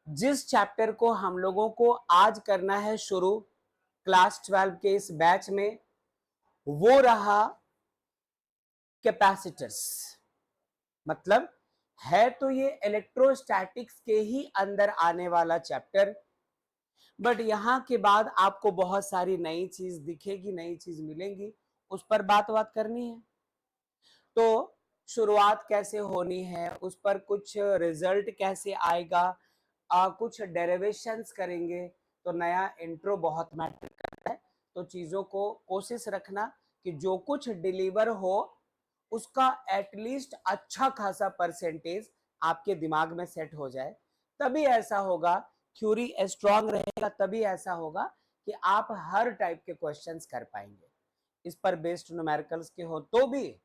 जिस चैप्टर को हम लोगों को आज करना है शुरू क्लास 12 के इस बैच में, वो रहा कैपेसिटर्स। मतलब है तो ये इलेक्ट्रोस्टैटिक्स के ही अंदर आने वाला चैप्टर, बट यहां के बाद आपको बहुत सारी नई चीज दिखेगी, नई चीज मिलेंगी, उस पर बात करनी है। तो शुरुआत कैसे होनी है, उस पर कुछ रिजल्ट कैसे आएगा, कुछ डेरिवेशंस करेंगे, तो नया इंट्रो बहुत मैटर करता है। तो चीजों को कोशिश रखना कि जो कुछ डिलीवर हो उसका एटलीस्ट अच्छा खासा परसेंटेज आपके दिमाग में सेट हो जाए, तभी ऐसा होगा, थ्योरी स्ट्रांग रहेगा, तभी ऐसा होगा कि आप हर टाइप के क्वेश्चंस कर पाएंगे। इस पर बेस्ड न्यूमेरिकल्स के हो तो भी,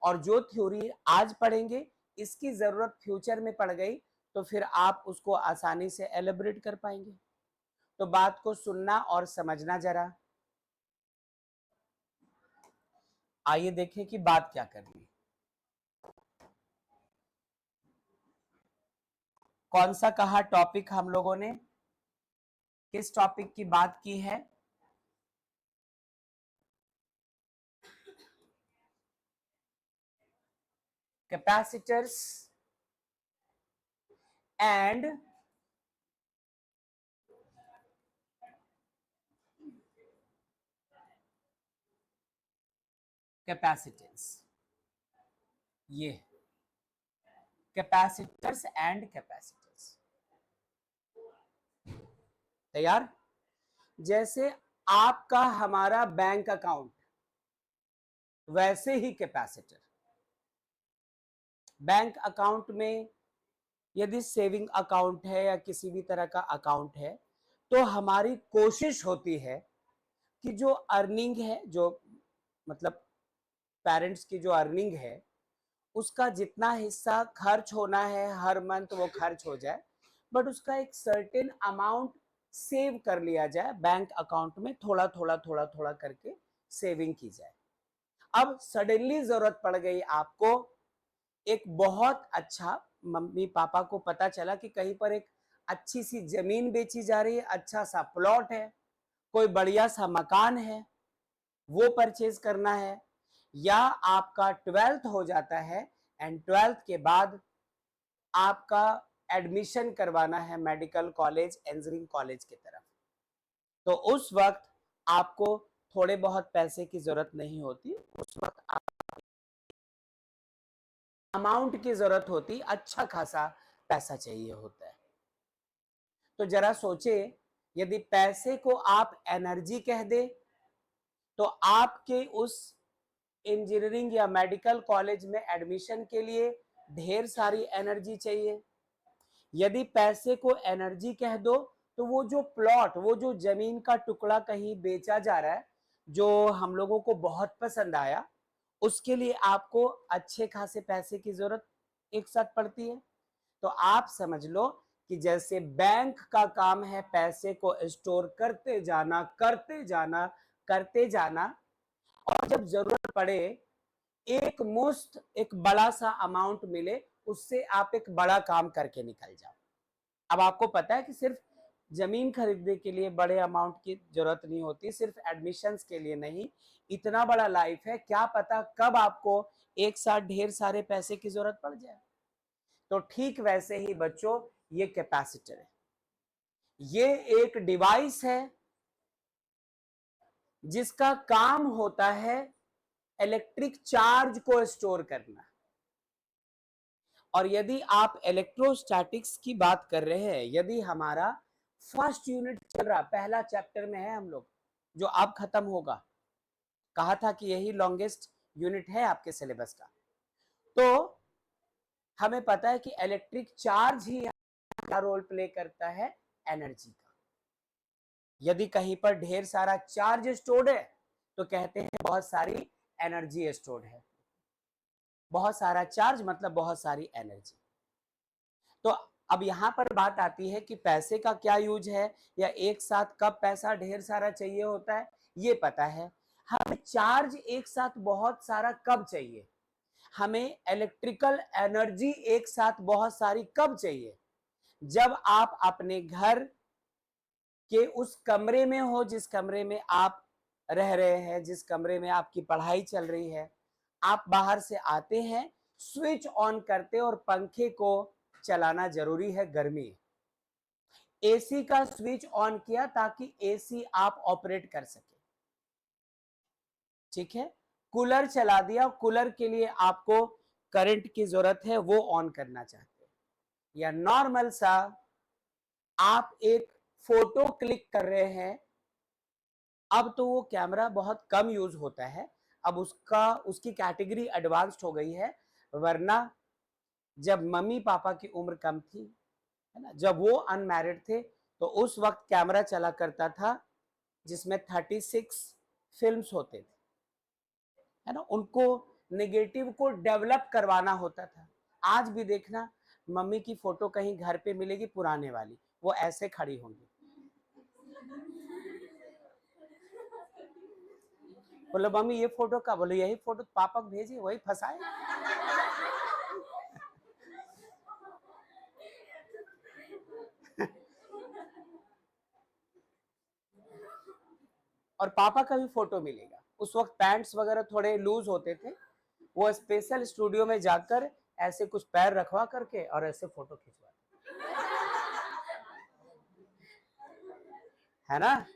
और जो थ्योरी आज पढ़ेंगे इसकी जरूरत फ्यूचर में पड़ गई तो फिर आप उसको आसानी से एलिब्रेट कर पाएंगे। तो बात को सुनना और समझना जरा। आइए देखें कि बात क्या करनी है। कौन सा कहा टॉपिक हम लोगों ने, किस टॉपिक की बात की है? Capacitors and capacitance. ये कैपेसिटर्स एंड कैपेसिटेंस। तैयार? जैसे आपका हमारा बैंक अकाउंट, वैसे ही कैपेसिटर। बैंक अकाउंट में यदि सेविंग अकाउंट है या किसी भी तरह का अकाउंट है, तो हमारी कोशिश होती है कि जो अर्निंग है, जो मतलब पेरेंट्स की जो अर्निंग है, उसका जितना हिस्सा खर्च होना है हर मंथ वो खर्च हो जाए, बट उसका एक सर्टेन अमाउंट सेव कर लिया जाए बैंक अकाउंट में, थोड़ा थोड़ा थोड़ा थोड़ा करके सेविंग की जाए। अब सडनली जरूरत पड़ गई आपको, एक बहुत अच्छा, मम्मी पापा को पता चला कि कहीं पर एक अच्छी सी जमीन बेची जा रही है, अच्छा सा प्लॉट है, कोई बढ़िया सा मकान है, वो परचेज करना है, या आपका 12th हो जाता है एंड 12th के बाद आपका एडमिशन करवाना है मेडिकल कॉलेज, इंजीनियरिंग कॉलेज की तरफ। तो उस वक्त आपको थोड़े बहुत पैसे की जरूरत नहीं होती, उस वक्त अमाउंट की जरूरत होती, अच्छा खासा पैसा चाहिए होता है। तो जरा सोचे, यदि पैसे को आप एनर्जी कह दे, तो आपके उस इंजीनियरिंग या मेडिकल कॉलेज में एडमिशन के लिए ढेर सारी एनर्जी चाहिए। यदि पैसे को एनर्जी कह दो, तो वो जो प्लॉट, वो जो जमीन का टुकड़ा कहीं बेचा जा रहा है, जो हम लोगों को बहुत पसंद आया, उसके लिए आपको अच्छे खासे पैसे की जरूरत एक साथ पड़ती है। तो आप समझ लो कि जैसे बैंक का काम है पैसे को स्टोर करते जाना करते जाना करते जाना, और जब जरूरत पड़े एक मुश्त, एक बड़ा सा अमाउंट मिले, उससे आप एक बड़ा काम करके निकल जाओ। अब आपको पता है कि सिर्फ जमीन खरीदने के लिए बड़े अमाउंट की जरूरत नहीं होती, सिर्फ एडमिशंस के लिए नहीं, इतना बड़ा लाइफ है, क्या पता कब आपको एक साथ ढेर सारे पैसे की जरूरत पड़ जाए। तो ठीक वैसे ही बच्चों, ये कैपेसिटर है, ये एक डिवाइस है जिसका काम होता है इलेक्ट्रिक चार्ज को स्टोर करना। और यदि आप इलेक्ट्रोस्टैटिक्स की बात कर रहे हैं, यदि हमारा फर्स्ट यूनिट चल रहा, पहला चैप्टर में है हम लोग, जो अब खत्म होगा, कहा था कि यही लॉन्गेस्ट यूनिट है आपके सिलेबस का, तो हमें पता है कि इलेक्ट्रिक चार्ज ही क्या रोल प्ले करता है, एनर्जी का। यदि कहीं पर ढेर सारा चार्ज स्टोर्ड है, तो कहते हैं बहुत सारी एनर्जी स्टोर्ड है। बहुत सारा चार्ज मतलब बहुत सारी एनर्जी। तो अब यहां पर बात आती है कि पैसे का क्या यूज है, या एक साथ कब पैसा ढेर सारा चाहिए होता है, ये पता है। हमें चार्ज एक साथ बहुत सारा कब चाहिए, हमें इलेक्ट्रिकल एनर्जी एक साथ बहुत सारी कब चाहिए, जब आप अपने घर के उस कमरे में हो जिस कमरे में आप रह रहे हैं, जिस कमरे में आपकी पढ़ाई चल रही है, आप बाहर से आते हैं, स्विच ऑन करते और पंखे को चलाना जरूरी है। गर्मी, एसी का स्विच ऑन किया ताकि एसी आप ऑपरेट कर सके, ठीक है। कूलर चला दिया, कूलर के लिए आपको करंट की जरूरत है, वो ऑन करना चाहते हैं। या नॉर्मल सा आप एक फोटो क्लिक कर रहे हैं, अब तो वो कैमरा बहुत कम यूज होता है, अब उसकी कैटेगरी एडवांस्ड हो गई है। वरना जब मम्मी पापा की उम्र कम थी, है ना, जब वो अनमैरिड थे, तो उस वक्त कैमरा चला करता था जिसमें 36 फिल्म्स होते थे, है ना, उनको नेगेटिव को डेवलप करवाना होता था। आज भी देखना, मम्मी की फोटो कहीं घर पे मिलेगी पुराने वाली, वो ऐसे खड़ी होंगी, बोलो मम्मी ये फोटो का, बोलो यही फोटो पापा को भेजी, वही फंसाए। और पापा का भी फोटो मिलेगा। उस वक्त पैंट्स वगैरह थोड़े लूज होते थे, वो स्पेशल स्टूडियो में जाकर ऐसे कुछ पैर रखवा करके और ऐसे फोटो खिंचवा, है ना।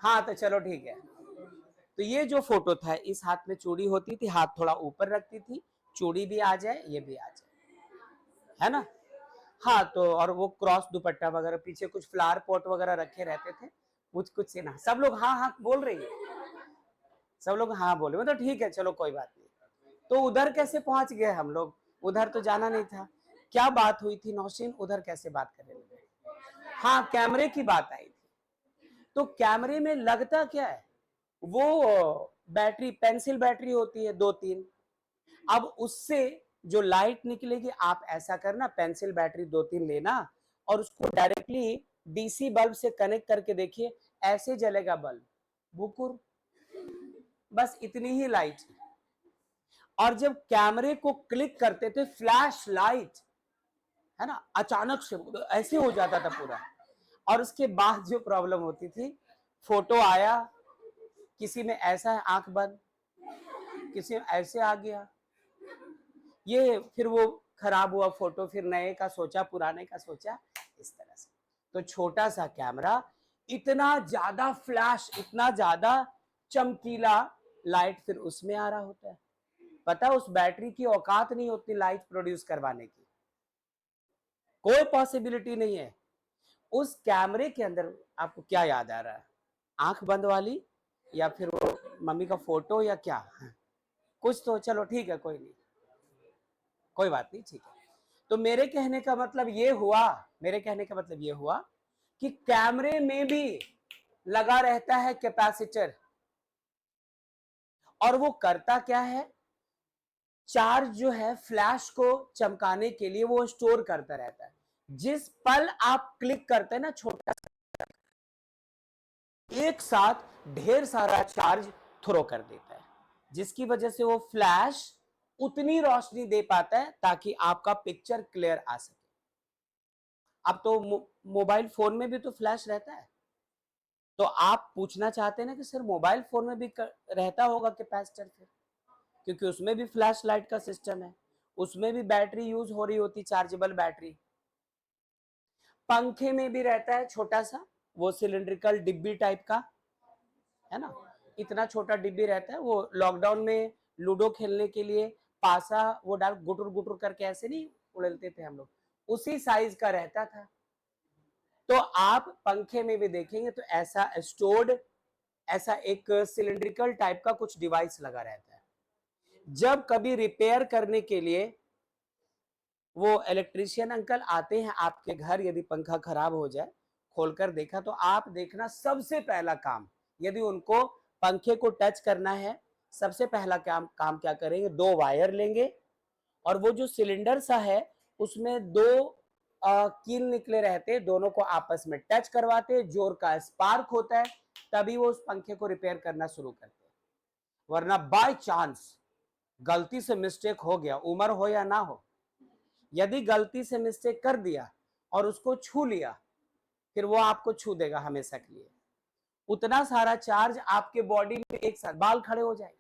हाँ तो चलो ठीक है। तो ये जो फोटो था, इस हाथ में चूड़ी होती थी, हाथ थोड़ा ऊपर रखती थी, चूड़ी भी आ जाए, ये भी आ जाए, है ना। हाँ तो और वो क्रॉस दुपट्टा वगैरह, पीछे कुछ फ्लावर पॉट वगैरह रखे रहते थे, कुछ कुछ सीना। सब लोग हाँ हाँ बोल रही है, सब लोग हाँ बोले, मतलब ठीक है चलो कोई बात नहीं। तो उधर कैसे पहुंच गए हम लोग, उधर तो जाना नहीं था। क्या बात हुई थी नौशीन, उधर कैसे बात करने लगे। हाँ कैमरे की बात आई थी। तो कैमरे में लगता क्या है, वो बैटरी, पेंसिल बैटरी होती है 2-3। अब उससे जो लाइट निकलेगी, आप ऐसा करना, पेंसिल बैटरी 2-3 लेना और उसको डायरेक्टली डीसी बल्ब से कनेक्ट करके देखिए, ऐसे जलेगा बल्ब, बुकुर, बस इतनी ही लाइट। और जब कैमरे को क्लिक करते थे, फ्लैश लाइट, है ना, अचानक से ऐसे हो जाता था पूरा। और उसके बाद जो प्रॉब्लम होती थी, फोटो आया, किसी में ऐसा है आंख बंद, किसी में ऐसे आ गया, ये फिर वो खराब हुआ फोटो, फिर नए का सोचा, पुराने का सोचा, इस तरह से। तो छोटा सा कैमरा, इतना ज्यादा फ्लैश, इतना ज्यादा चमकीला लाइट फिर उसमें आ रहा होता है। पता है उस बैटरी की औकात नहीं होती लाइट प्रोड्यूस करवाने की, कोई पॉसिबिलिटी नहीं है। उस कैमरे के अंदर आपको क्या याद आ रहा है, आंख बंद वाली, या फिर वो मम्मी का फोटो, या क्या, कुछ तो चलो ठीक है, कोई नहीं, कोई बात नहीं, ठीक है। तो मेरे कहने का मतलब ये हुआ, मेरे कहने का मतलब ये हुआ कि कैमरे में भी लगा रहता है कैपेसिटर, और वो करता क्या है, चार्ज जो है फ्लैश को चमकाने के लिए वो स्टोर करता रहता है। जिस पल आप क्लिक करते हैं ना, छोटा एक साथ ढेर सारा चार्ज थ्रो कर देता है, जिसकी वजह से वो फ्लैश उतनी रोशनी दे पाता है ताकि आपका पिक्चर क्लियर आ सके। अब तो मोबाइल फोन में भी तो फ्लैश रहता है, तो आप पूछना चाहते हैं ना कि सर मोबाइल फोन में भी रहता होगा कैपेसिटर, फिर क्योंकि उसमें भी फ्लैश लाइट का सिस्टम है, उसमें भी बैटरी यूज हो रही होती, चार्जेबल बैटरी। पंखे में भी रहता है छोटा सा, वो सिलिंड्रिकल डिब्बी टाइप का, है ना, इतना छोटा डिब्बी रहता है। वो लॉकडाउन में लूडो खेलने के लिए पासा वो डाल गुटुर गुटुर करके ऐसे नहीं उड़ेलते थे हम लोग, उसी साइज का रहता था। तो आप पंखे में भी देखेंगे तो ऐसा स्टोर्ड, ऐसा एक सिलिंड्रिकल टाइप का कुछ डिवाइस लगा रहता है। जब कभी रिपेयर करने के लिए वो इलेक्ट्रीशियन अंकल आते हैं आपके घर, यदि पंखा खराब हो जाए, खोलकर देखा, तो आप देखना सबसे पहला काम, यदि उनको पंखे को टच करना है, सबसे पहला काम क्या करेंगे, 2 वायर लेंगे और वो जो सिलेंडर सा है उसमें 2 कील निकले रहते, दोनों को आपस में टच करवाते, जोर का स्पार्क होता है, तभी वो उस पंखे को रिपेयर करना शुरू करते हैं। वरना बाय चांस गलती से मिस्टेक हो गया, उम्र हो या ना हो, यदि गलती से मिस्टेक कर दिया और उसको छू लिया, फिर वो आपको छू देगा हमेशा के लिए। उतना सारा चार्ज आपके बॉडी में एक साथ बाल खड़े हो जाएंगे,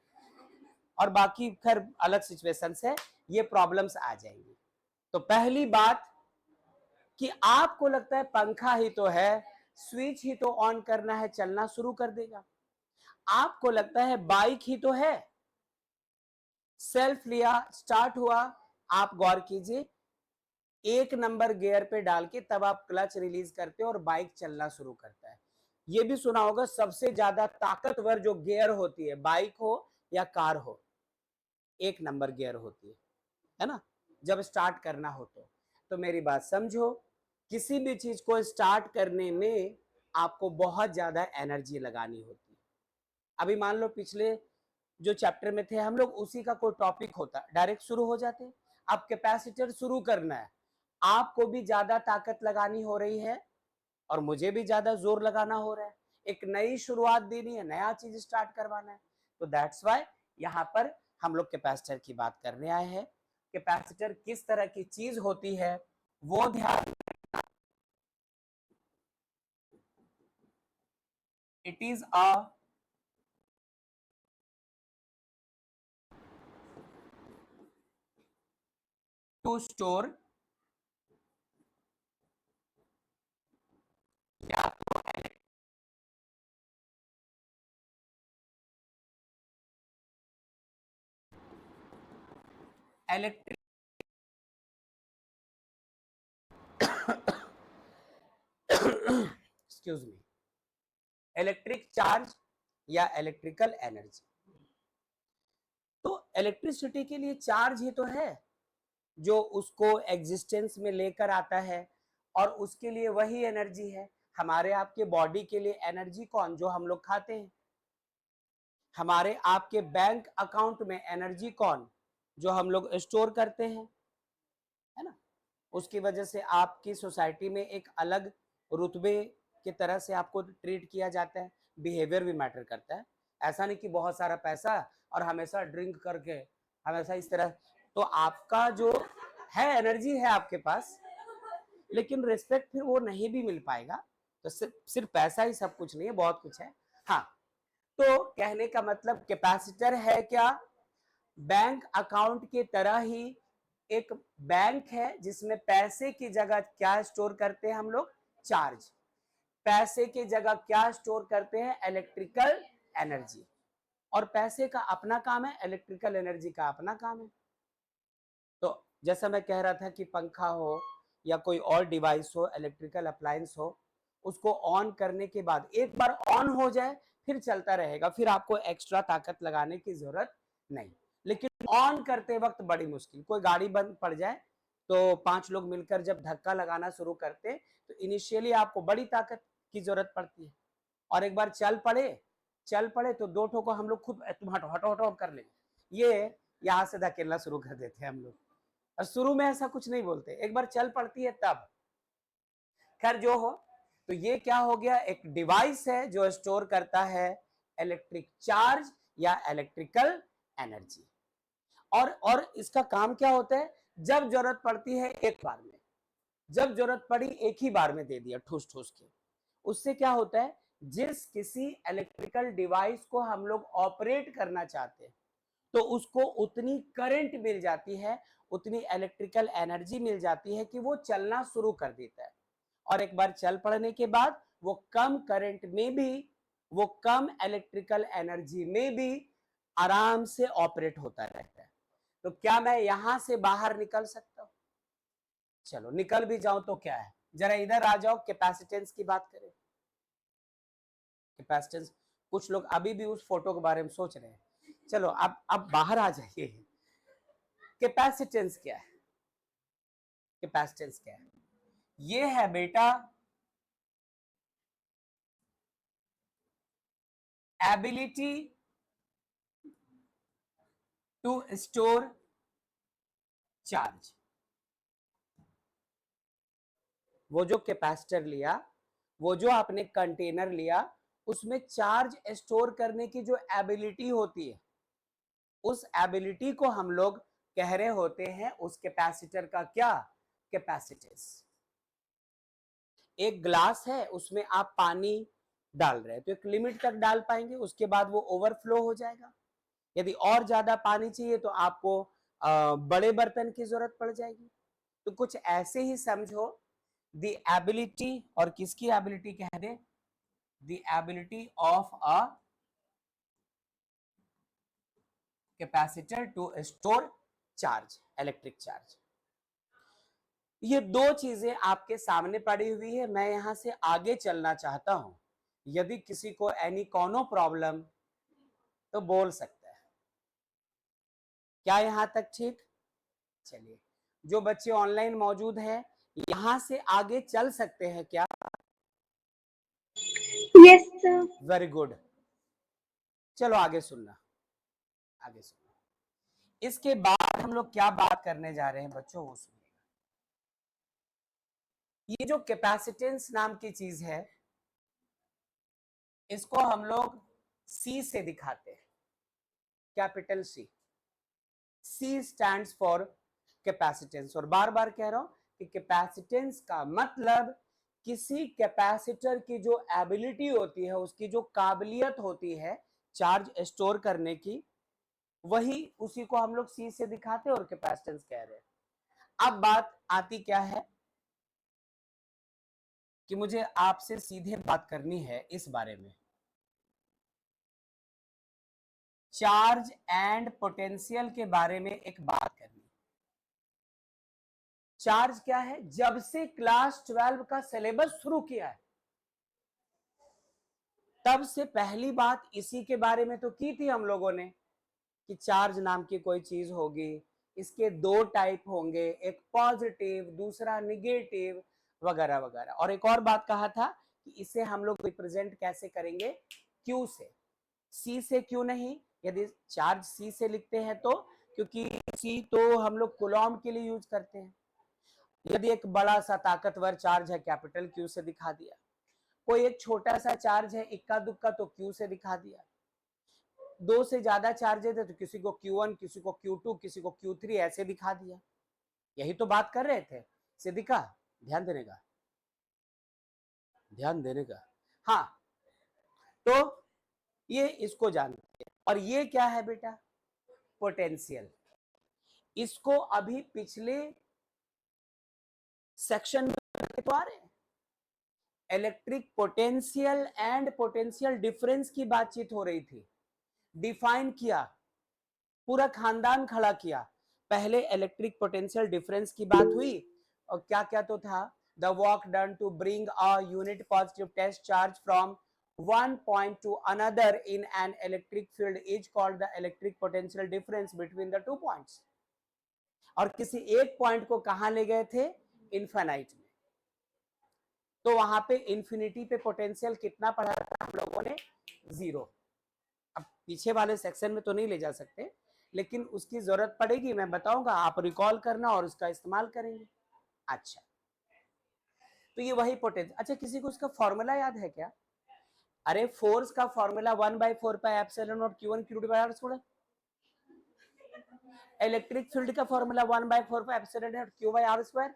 और बाकी खैर अलग सिचुएशन से ये प्रॉब्लम्स आ जाएंगी। तो पहली बात कि आपको लगता है पंखा ही तो है, स्विच ही तो ऑन करना है, चलना शुरू कर देगा। आपको लगता है बाइक ही तो है, सेल्फ लिया, स्टार्ट हुआ, आप गौर कीजिए, 1 नंबर गियर पे डाल के तब आप क्लच रिलीज करते हो और बाइक चलना शुरू करता है। ये भी सुना होगा सबसे ज्यादा ताकतवर जो गियर होती है, बाइक हो या कार हो, 1 नंबर गियर होती है ना, जब स्टार्ट करना हो तो मेरी बात समझो, किसी भी चीज को स्टार्ट करने में आपको बहुत ज्यादा एनर्जी लगानी होती है। अभी मान लो पिछले जो चैप्टर में थे हम लोग, उसी का कोई टॉपिक होता, डायरेक्ट शुरू हो जाते। अब कैपेसिटर शुरू करना है, आपको भी ज्यादा ताकत लगानी हो रही है और मुझे भी ज्यादा जोर लगाना हो रहा है, एक नई शुरुआत देनी है, नया चीज स्टार्ट करवाना है। तो दैट्स वाई यहाँ पर हम लोग कैपेसिटर की बात करने आए हैं। कैपेसिटर किस तरह की चीज होती है वो ध्यान, it is a to store या तो electric excuse me, electric charge या इलेक्ट्रिकल एनर्जी। तो इलेक्ट्रिसिटी के लिए चार्ज ही तो है जो उसको एग्जिस्टेंस में लेकर आता है, और उसके लिए वही एनर्जी है। हमारे आपके बॉडी के लिए एनर्जी कौन, जो हम लोग खाते हैं। हमारे आपके बैंक अकाउंट में एनर्जी कौन, जो हम लोग स्टोर करते हैं, है ना। उसकी वजह से आपकी सोसाइटी में एक अलग रुतबे की तरह से आपको ट्रीट किया जाता है, बिहेवियर भी मैटर करता है। ऐसा नहीं कि बहुत सारा पैसा और हमेशा ड्रिंक करके हमेशा इस तरह, तो आपका जो है एनर्जी है आपके पास, लेकिन रिस्पेक्ट फिर वो नहीं भी मिल पाएगा। तो सिर्फ पैसा ही सब कुछ नहीं है, बहुत कुछ है। हाँ, तो कहने का मतलब कैपेसिटर है क्या, बैंक अकाउंट की तरह ही एक बैंक है जिसमें पैसे की जगह क्या स्टोर करते हैं हम लोग, चार्ज। पैसे की जगह क्या स्टोर करते हैं, इलेक्ट्रिकल एनर्जी। और पैसे का अपना काम है, इलेक्ट्रिकल एनर्जी का अपना काम है। तो जैसा मैं कह रहा था कि पंखा हो या कोई और डिवाइस हो, इलेक्ट्रिकल अप्लायंस हो, उसको ऑन करने के बाद एक बार ऑन हो जाए फिर चलता रहेगा, फिर आपको एक्स्ट्रा ताकत लगाने की जरूरत नहीं। लेकिन ऑन करते वक्त बड़ी मुश्किल, कोई गाड़ी बंद पड़ जाए तो 5 लोग मिलकर जब धक्का लगाना शुरू करते तो इनिशियली आपको बड़ी ताकत की जरूरत पड़ती है, और एक बार चल पड़े तो दो ठो को हम लोग खुद तुम हटो हटो हटो कर लेंगे, ये यहाँ से धकेलना शुरू कर देते हैं हम लोग। और शुरू में ऐसा कुछ नहीं बोलते, एक बार चल पड़ती है तब। खैर जो हो, तो ये क्या हो गया, एक डिवाइस है जो स्टोर करता है इलेक्ट्रिक चार्ज या इलेक्ट्रिकल एनर्जी। और इसका काम क्या होता है, जब जरूरत पड़ती है एक बार में, जब जरूरत पड़ी एक ही बार में दे दिया ठूस ठूस के। उससे क्या होता है, जिस किसी इलेक्ट्रिकल डिवाइस को हम लोग ऑपरेट करना चाहते हैं तो उसको उतनी करंट मिल जाती है, उतनी इलेक्ट्रिकल एनर्जी मिल जाती है कि वो चलना शुरू कर देता है। और एक बार चल पड़ने के बाद वो कम करंट में भी, वो कम इलेक्ट्रिकल एनर्जी में भी आराम से ऑपरेट होता रहता है। तो क्या मैं यहां से बाहर निकल सकता हूं, चलो निकल भी जाऊं तो क्या है, जरा इधर आ जाओ, कैपेसिटेंस की बात करें। कैपेसिटेंस, कुछ लोग अभी भी उस फोटो के बारे में सोच रहे हैं, चलो अब बाहर आ जाइए। कैपेसिटेंस क्या है, कैपेसिटेंस क्या है, ये है बेटा एबिलिटी टू स्टोर चार्ज। वो जो कैपेसिटर लिया, वो जो आपने कंटेनर लिया, उसमें चार्ज स्टोर करने की जो एबिलिटी होती है, उस एबिलिटी को हम लोग कह रहे होते हैं उस कैपेसिटर का क्या, कैपेसिटेंस। एक ग्लास है, उसमें आप पानी डाल रहे हैं तो एक लिमिट तक डाल पाएंगे, उसके बाद वो ओवरफ्लो हो जाएगा। यदि और ज्यादा पानी चाहिए तो आपको बड़े बर्तन की जरूरत पड़ जाएगी। तो कुछ ऐसे ही समझो, द एबिलिटी, और किसकी एबिलिटी कह दे, the ability of a capacitor to store charge, electric charge. ये दो चीजें आपके सामने पड़ी हुई है। मैं यहां से आगे चलना चाहता हूं, यदि किसी को एनी कोनो प्रॉब्लम तो बोल सकता है। क्या यहां तक ठीक? चलिए, जो बच्चे ऑनलाइन मौजूद हैं यहां से आगे चल सकते हैं क्या? Yes sir. Very good. चलो आगे सुनना, आगे सुनना। इसके बाद हम लोग क्या बात करने जा रहे हैं बच्चों, वो सुनिएगा। ये जो कैपेसिटेंस नाम की चीज है, इसको हम लोग सी से दिखाते हैं, capital C. C stands for capacitance. और बार बार कह रहा हूं कि कैपेसिटेंस का मतलब किसी कैपेसिटर की जो एबिलिटी होती है, उसकी जो काबिलियत होती है चार्ज स्टोर करने की, वही उसी को हम लोग सी से दिखाते हैं और कैपेसिटेंस कह रहे हैं। अब बात आती क्या है कि मुझे आपसे सीधे बात करनी है इस बारे में, चार्ज एंड पोटेंशियल के बारे में एक बात करनी। चार्ज क्या है? जब से क्लास 12 का सिलेबस शुरू किया है तब से पहली बात इसी के बारे में तो की थी हम लोगों ने कि चार्ज नाम की कोई चीज होगी, इसके दो टाइप होंगे, एक पॉजिटिव दूसरा निगेटिव, वगैरह वगैरह। और एक और बात कहा था कि इसे हम लोग रिप्रेजेंट कैसे करेंगे, क्यू से। सी से क्यों नहीं? यदि चार्ज सी से लिखते हैं तो क्योंकि सी तो हम लोग कूलॉम के लिए यूज करते हैं। यदि एक बड़ा सा ताकतवर चार्ज है, कैपिटल क्यू से दिखा दिया। कोई एक छोटा सा चार्ज है, इक्का दुक्का, तो क्यू से दिखा दिया। दो से ज्यादा चार्जेस है तो किसी को Q1, किसी को Q2, किसी को Q3 ऐसे दिखा दिया। यही तो बात कर रहे थे सिद्धिका, ध्यान देने का, ध्यान देने का। हाँ, तो ये इसको जानते हैं। और ये क्या है बेटा? पोटेंशियल। इसको अभी पिछले सेक्शन में तो आ रहे हैं, electric potential and potential difference की बातचीत हो रही थी। डिफाइन किया, पूरा खानदान खड़ा किया। पहले इलेक्ट्रिक पोटेंशियल डिफरेंस की बात हुई, और क्या क्या तो था, the work done to bring a unit positive test charge from one point to another in an electric field is called the electric potential difference between the two points। और किसी एक पॉइंट को कहां ले गए थे? इन्फिनाइट में। तो वहां पे इंफिनिटी पे पोटेंशियल कितना पढ़ा था हम लोगों ने? 0। अब पीछे वाले सेक्शन में तो नहीं ले जा सकते, लेकिन उसकी जरूरत पड़ेगी, मैं बताऊंगा, आप रिकॉल करना और उसका इस्तेमाल करेंगे। अच्छा, तो ये वही पोटेंशियल। अच्छा, किसी को उसका फॉर्मूला याद है क्या? अरे फोर्स का formula 1/4πε0 Q1 Q2/r²। Electric field का फॉर्मूला 1/4πε0 Q/r²।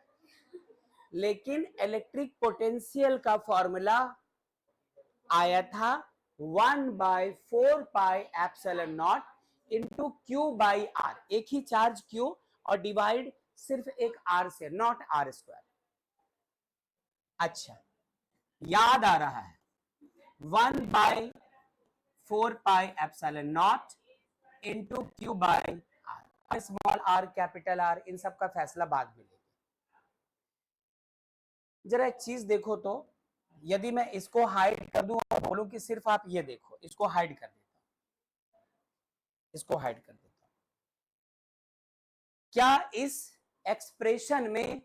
लेकिन इलेक्ट्रिक पोटेंशियल का फॉर्मूला आया था 1/4πε0 इंटू Q/r। एक ही चार्ज Q और डिवाइड सिर्फ एक R से, नॉट r²। अच्छा, याद आ रहा है, 1/4πε0 into Q/r। Small r, capital R, इन सब का फैसला बाद में लेंगे। जरा एक चीज देखो तो, यदि मैं इसको हाइड कर दूं और बोलूं कि सिर्फ आप ये देखो, इसको हाइड कर देता हूं, इसको हाइड कर देता हूं, क्या इस एक्सप्रेशन में,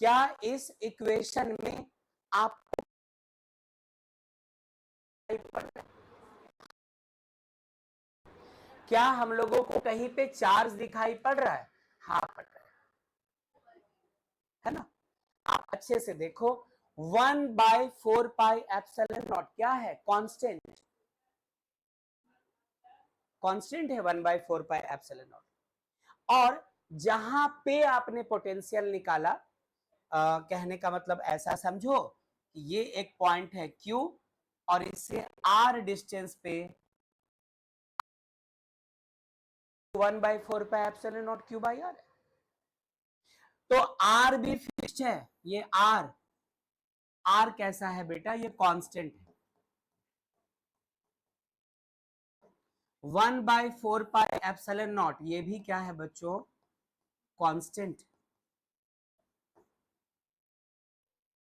क्या इस इक्वेशन में आप क्या हम लोगों को कहीं पे चार्ज दिखाई पड़ रहा है? हाँ पड़ रहा है ना? आप अच्छे से देखो, 1/4πε0 क्या है? कांस्टेंट, कांस्टेंट है 1/4πε0। और जहां पे आपने पोटेंशियल निकाला, कहने का मतलब ऐसा समझो कि ये एक पॉइंट है Q और इससे R डिस्टेंस पे 1/4 pi epsilon not Q by R है। तो R भी फिक्स्ड है, ये R कैसा है बेटा, ये कांस्टेंट है। 1/4 पाई एप्सिलॉन नॉट ये भी क्या है बच्चों, कांस्टेंट।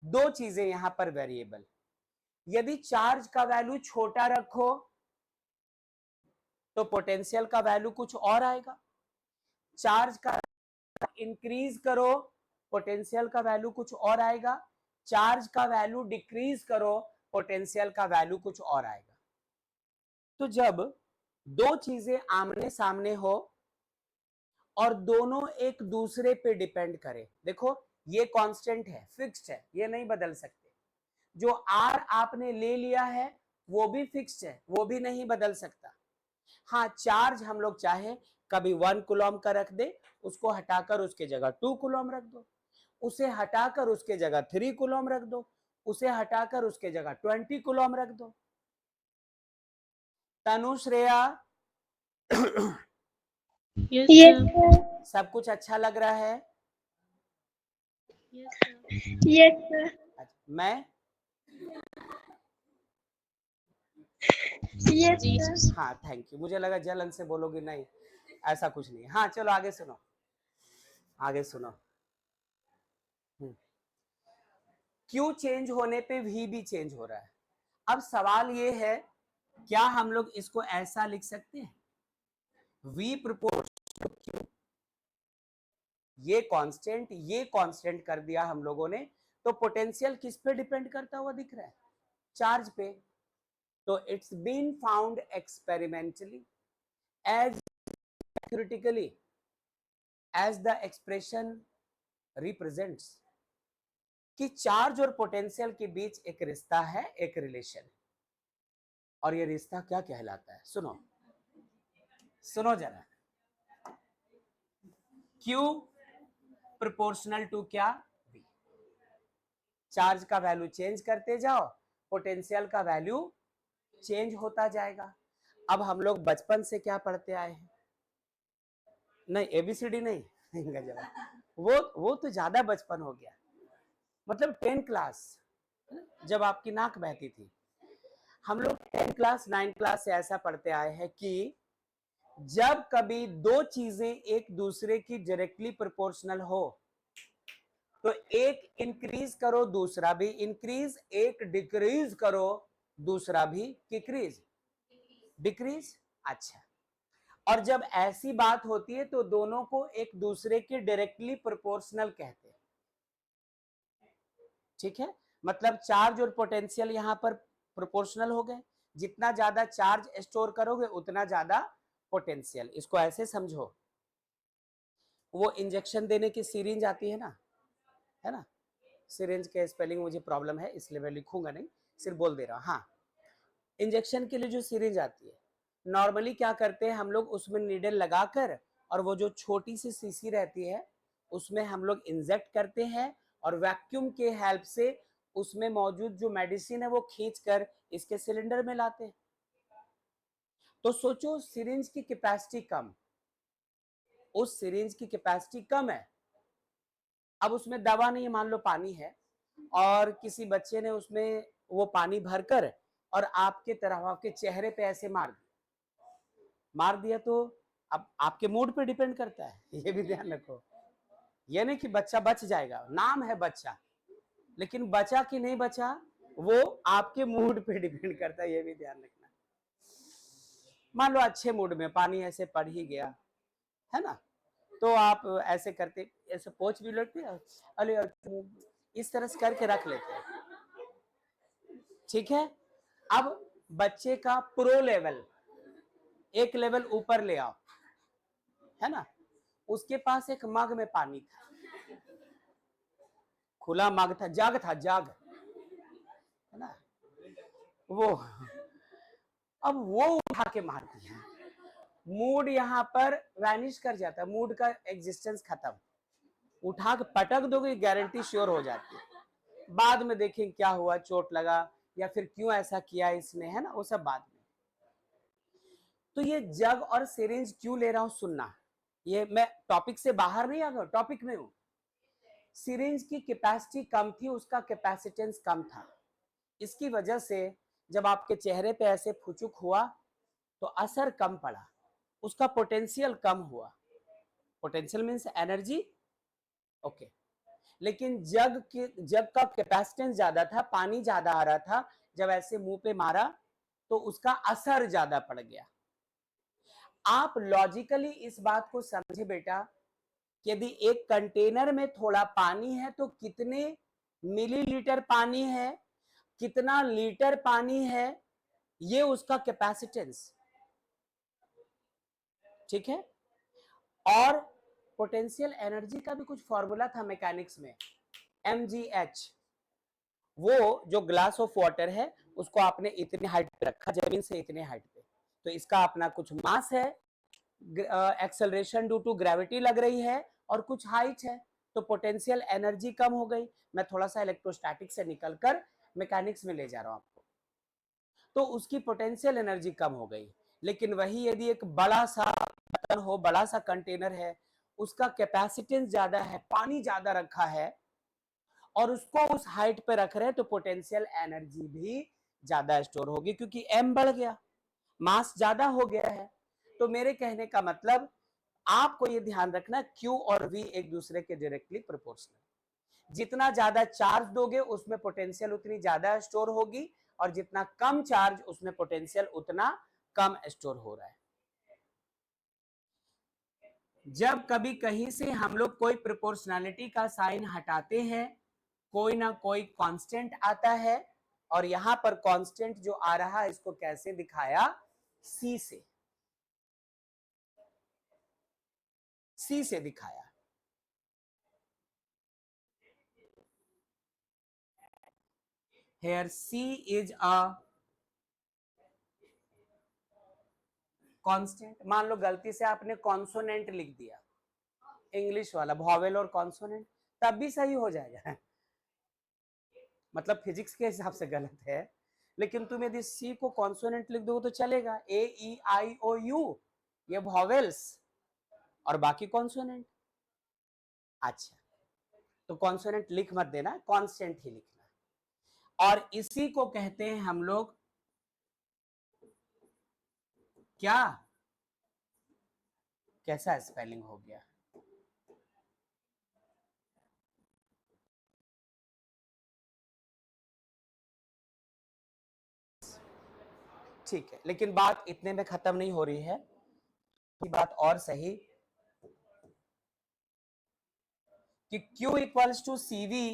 दो चीजें यहां पर वेरिएबल, यदि चार्ज का वैल्यू छोटा रखो तो पोटेंशियल का वैल्यू कुछ और आएगा, चार्ज का इंक्रीज करो पोटेंशियल का वैल्यू कुछ और आएगा, चार्ज का वैल्यू डिक्रीज करो पोटेंशियल का वैल्यू कुछ और आएगा। तो जब दो चीजें आमने सामने हो और दोनों एक दूसरे पे डिपेंड करे, देखो ये कांस्टेंट है, फिक्स्ड है, ये नहीं बदल सकते। जो आर आपने ले लिया है वो भी फिक्स्ड है, वो भी नहीं बदल सकता। हाँ, चार्ज हम लोग चाहे कभी 1 कूलम का रख दे, उसको हटाकर उसके जगह 2 कूलम रख दो, उसे हटाकर उसके जगह 3 कूलम रख दो, उसे हटाकर उसके जगह 20 कूलम रख दो। तनु, श्रेया, Yes, sir. सब कुछ अच्छा लग रहा है? Yes, sir. Yes, sir. अच्छा, मैं Yes, जी sir. हाँ थैंक यू, मुझे लगा जलन से बोलोगे, नहीं ऐसा कुछ नहीं। हाँ चलो आगे सुनो, आगे सुनो। क्यू चेंज होने पे वी भी चेंज हो रहा है। अब सवाल ये है, क्या हम लोग इसको ऐसा लिख सकते हैं, V प्रोपोर्शनल टू Q, ये कांस्टेंट कर दिया हम लोगों ने, तो पोटेंशियल किस पे डिपेंड करता हुआ दिख रहा है, चार्ज पे। तो it's been found experimentally as critically as the expression represents, कि चार्ज और पोटेंशियल के बीच एक रिश्ता है, एक रिलेशन। और ये रिश्ता क्या कहलाता है, सुनो सुनो जरा। Q प्रोपोर्शनल टू क्या, V। चार्ज का वैल्यू चेंज करते जाओ, पोटेंशियल का वैल्यू चेंज होता जाएगा। अब हम लोग बचपन से क्या पढ़ते आए हैं, नहीं एबीसीडी नहीं वो तो ज्यादा बचपन हो गया, मतलब 10 क्लास, जब आपकी नाक बहती थी। हम लोग 10 क्लास 9 क्लास से ऐसा पढ़ते आए हैं कि जब कभी दो चीजें एक दूसरे की डायरेक्टली प्रोपोर्शनल हो तो एक इंक्रीज करो दूसरा भी इंक्रीज, एक डिक्रीज करो दूसरा भी डिक्रीज। अच्छा, और जब ऐसी बात होती है तो दोनों को एक दूसरे के डायरेक्टली प्रोपोर्शनल कहते हैं। ठीक है, मतलब चार्ज और पोटेंशियल यहां पर प्रोपोर्शनल हो गए, जितना ज्यादा चार्ज स्टोर करोगे उतना ज्यादा पोटेंशियल। इसको ऐसे समझो, वो इंजेक्शन देने की सिरिंज आती है ना, सिरिंज के स्पेलिंग मुझे प्रॉब्लम है इसलिए मैं लिखूंगा नहीं, सिर्फ बोल दे रहा हूं। हाँ, इंजेक्शन के लिए जो सिरिंज आती है, नॉर्मली क्या करते हैं हम लोग, उसमें नीडल लगाकर और वो जो छोटी सी शीशी रहती है उसमें हम लोग इंजेक्ट करते हैं और वैक्यूम के हेल्प से उसमें मौजूद जो मेडिसिन है वो खींचकर इसके सिलेंडर में लाते हैं। तो सोचो सिरिंज की कैपेसिटी कम, उस सिरिंज की कैपेसिटी कम है, अब उसमें दवा नहीं, मान लो पानी है और किसी बच्चे ने उसमें वो पानी भरकर और आपके तरफ आपके चेहरे पे ऐसे मार दिया, तो अब आपके मूड पे डिपेंड करता है, ये भी ध्यान रखो। ये नहीं कि बच्चा बच जाएगा, नाम है बच्चा, लेकिन बचा कि नहीं बचा वो आपके मूड पे डिपेंड करता है, ये भी ध्यान रखना। मान लो अच्छे मूड में पानी ऐसे पड़ ही गया है ना, तो आप ऐसे करते, ऐसे पोंछ भी लेते हैं, अरे इस तरह से करके रख लेते हैं। ठीक है, अब बच्चे का प्रो लेवल एक लेवल ऊपर ले आओ, है ना, उसके पास एक मग में पानी था, खुला मग था, जग है ना, वो अब वो उठा के मार दिया, मूड यहां पर वैनिश कर जाता है, मूड का एग्जिस्टेंस खत्म, उठा के पटक दोगे, गारंटी श्योर हो जाती है। बाद में देखें क्या हुआ, चोट लगा या फिर क्यों ऐसा किया इसने, है ना, वो सब बाद में। तो ये जग और सिरिंज क्यों ले रहा हूं, सुनना, ये मैं टॉपिक से बाहर नहीं आ गया, टॉपिक में हूं। सिरिंज की कैपेसिटी कम थी, उसका कैपेसिटेंस कम था। इसकी वजह से जब आपके चेहरे पे ऐसे फुचुक हुआ तो असर कम पड़ा, उसका पोटेंशियल कम हुआ। Potential means energy, okay. लेकिन जग का कैपेसिटेंस ज्यादा था, पानी ज्यादा आ रहा था, जब ऐसे मुंह पे मारा तो उसका असर ज्यादा पड़ गया। आप लॉजिकली इस बात को समझे बेटा, यदि एक कंटेनर में थोड़ा पानी है तो कितने मिलीलीटर पानी है, कितना लीटर पानी है, ये उसका कैपेसिटेंस, ठीक है। और पोटेंशियल एनर्जी का भी कुछ फॉर्मूला था मैकेनिक्स में, mgh। वो जो ग्लास ऑफ वाटर है उसको आपने इतनी हाइट पे रखा, जमीन से इतने हाइट पे, तो इसका अपना कुछ मास है, एक्सेलरेशन ड्यू टू ग्रेविटी लग रही है, और कुछ हाइट है, तो पोटेंशियल एनर्जी कम हो गई। मैं थोड़ा सा इलेक्ट्रोस्टैटिक से निकलकर मैकेनिक्स में ले जा रहा हूं आपको। तो उसकी पोटेंशियल एनर्जी कम हो गई। लेकिन वही यदि एक बड़ा सा बर्तन हो, बड़ा सा कंटेनर है, उसका कैपेसिटेंस ज्यादा है, पानी ज्यादा रखा है, और उसको उस हाइट पे रख रहे हैं, तो पोटेंशियल एनर्जी भी ज्यादा स्टोर होगी, क्योंकि एम बढ़ गया, मास ज्यादा हो गया है। तो मेरे कहने का मतलब, आपको ये ध्यान रखना, Q और V एक दूसरे के डायरेक्टली प्रोपोर्शनल। जितना ज्यादा चार्ज दोगे उसमें पोटेंशियल उतनी ज्यादा स्टोर होगी, और जितना कम चार्ज उसमें पोटेंशियल उतना कम स्टोर हो रहा है। जब कभी कहीं से हम लोग कोई प्रोपोर्शनैलिटी का साइन हटाते हैं, कोई ना कोई कांस्टेंट आता है, और यहां पर कांस्टेंट जो आ रहा है इसको कैसे दिखाया, C से, C से दिखाया। Here C is a constant. मान लो गलती से आपने कॉन्सोनेंट लिख दिया, इंग्लिश वाला वॉवेल और कॉन्सोनेंट, तब भी सही हो जाएगा, मतलब फिजिक्स के हिसाब से गलत है, लेकिन तुम यदि सी को कॉन्सोनेंट लिख दो तो चलेगा, ए ई आई ओ यू ये वॉवेल्स, और बाकी कॉन्सोनेंट। अच्छा, तो कॉन्सोनेंट लिख मत देना, कॉन्स्टेंट ही लिखना। और इसी को कहते हैं हम लोग क्या, कैसा स्पेलिंग हो गया, ठीक है, लेकिन बात इतने में खत्म नहीं हो रही है, बात और सही, कि Q इक्वल्स टू CV,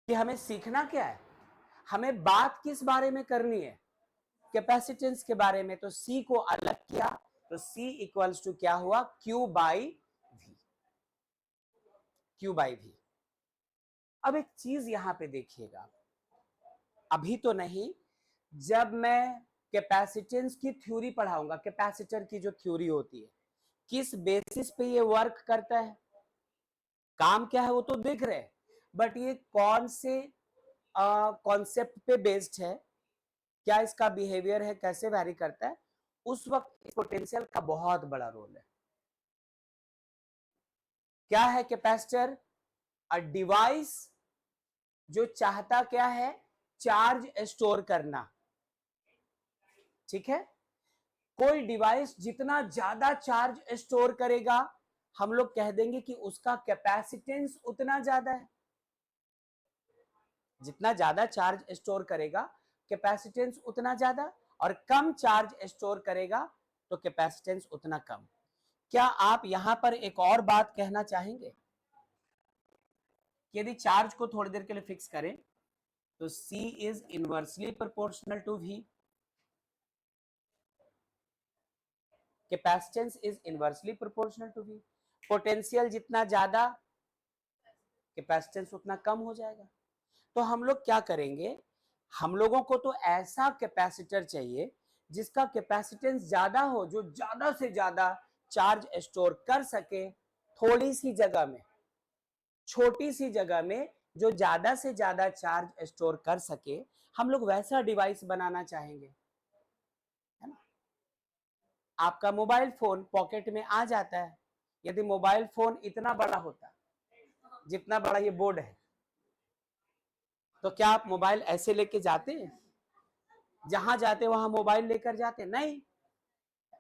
कि हमें सीखना क्या है, हमें बात किस बारे में करनी है, कैपेसिटेंस के बारे में। तो C को अलग किया, तो C इक्वल्स टू क्या हुआ, Q by V, Q by V। अब एक चीज यहां पे देखिएगा, अभी तो नहीं, जब मैं कैपेसिटेंस की थ्योरी पढ़ाऊंगा, कैपेसिटर की जो थ्योरी होती है, किस बेसिस पे ये वर्क करता है, काम क्या है वो तो देख रहे हैं, बट ये कौन से कॉन्सेप्ट पे बेस्ड है, क्या इसका बिहेवियर है, कैसे वैरी करता है, उस वक्त पोटेंशियल का बहुत बड़ा रोल है। क्या है कैपेसिटर, अ डिवाइस जो चाहता क्या है, चार्ज स्टोर करना, ठीक है। कोई डिवाइस जितना ज्यादा चार्ज स्टोर करेगा, हम लोग कह देंगे कि उसका कैपेसिटेंस उतना ज्यादा है। जितना ज्यादा चार्ज स्टोर करेगा कैपेसिटेंस उतना ज्यादा, और कम चार्ज स्टोर करेगा तो कैपेसिटेंस उतना कम। क्या आप यहां पर एक और बात कहना चाहेंगे, यदि चार्ज को थोड़ी देर के लिए फिक्स करें तो C is inversely proportional to V, capacitance is inversely proportional to V। Potential जितना ज्यादा कैपेसिटेंस उतना कम हो जाएगा। तो हम लोग क्या करेंगे, हम लोगों को तो ऐसा कैपेसिटर चाहिए जिसका कैपेसिटेंस ज्यादा हो, जो ज्यादा से ज्यादा चार्ज स्टोर कर सके थोड़ी सी जगह में, छोटी सी जगह में जो ज्यादा से ज्यादा चार्ज स्टोर कर सके, हम लोग वैसा डिवाइस बनाना चाहेंगे, है ना। आपका मोबाइल फोन पॉकेट में आ जाता है, यदि मोबाइल फोन इतना बड़ा होता जितना बड़ा ये बोर्ड है, तो क्या आप मोबाइल ऐसे लेके जाते हैं? जहां जाते वहां मोबाइल लेकर जाते नहीं,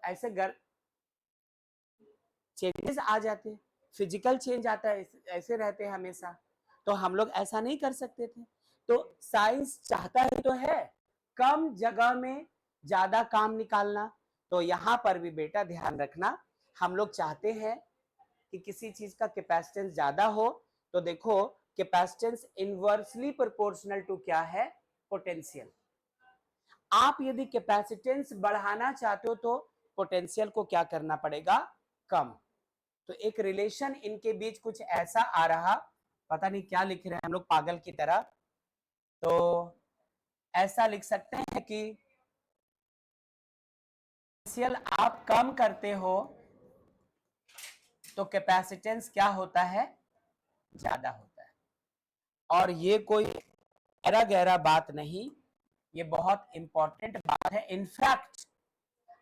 ऐसे घर चेंजेस आ जाते हैं, फिजिकल चेंज आता है, ऐसे रहते हैं हमेशा। तो हम लोग ऐसा नहीं कर सकते थे। तो साइंस चाहता ही तो है कम जगह में ज्यादा काम निकालना। तो यहां पर भी बेटा ध्यान रखना, हम लोग चाहते हैं कि किसी चीज का कैपेसिटेंस ज्यादा हो, तो देखो कैपेसिटेंस इनवर्सली प्रोपोर्शनल टू क्या है? पोटेंशियल। आप यदि कैपेसिटेंस बढ़ाना चाहते हो तो पोटेंशियल को क्या करना पड़ेगा? कम। तो एक रिलेशन इनके बीच कुछ ऐसा आ रहा, पता नहीं क्या लिख रहे हैं हम लोग पागल की तरह। तो ऐसा लिख सकते हैं कि पोटेंशियल आप कम करते हो तो कैपेसिटेंस क्या होता है? ज्यादा होता है। और ये कोई गहरा गहरा बात नहीं, ये बहुत इंपॉर्टेंट बात है। इनफैक्ट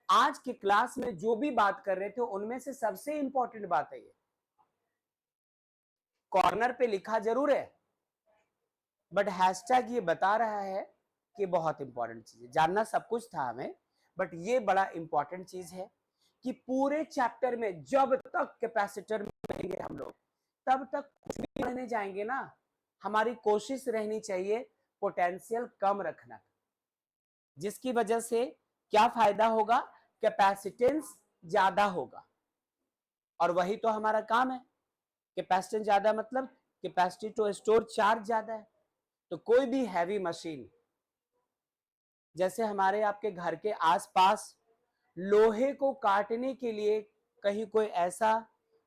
आज की क्लास में जो भी बात कर रहे थे उनमें से सबसे इंपॉर्टेंट बात है ये। कॉर्नर पे लिखा जरूर है, बट हैशटैग ये बता रहा है कि बहुत इंपॉर्टेंट चीज है। जानना सब कुछ था हमें, बट ये बड़ा इंपॉर्टेंट चीज है कि पूरे चैप्टर में जब तक कैपेसिटर में रहेंगे हम लोग, तब तक कुछ भी रहने जाएंगे ना, हमारी कोशिश रहनी चाहिए पोटेंशियल कम रखना, जिसकी वजह से क्या फायदा होगा? कैपेसिटेंस ज्यादा होगा। और वही तो हमारा काम है। कैपेसिटेंस ज्यादा मतलब कैपेसिटी टू स्टोर चार्ज ज्यादा है। तो कोई भी हैवी मशीन, जैसे हमारे आपके घर के आसपास लोहे को काटने के लिए कहीं कोई ऐसा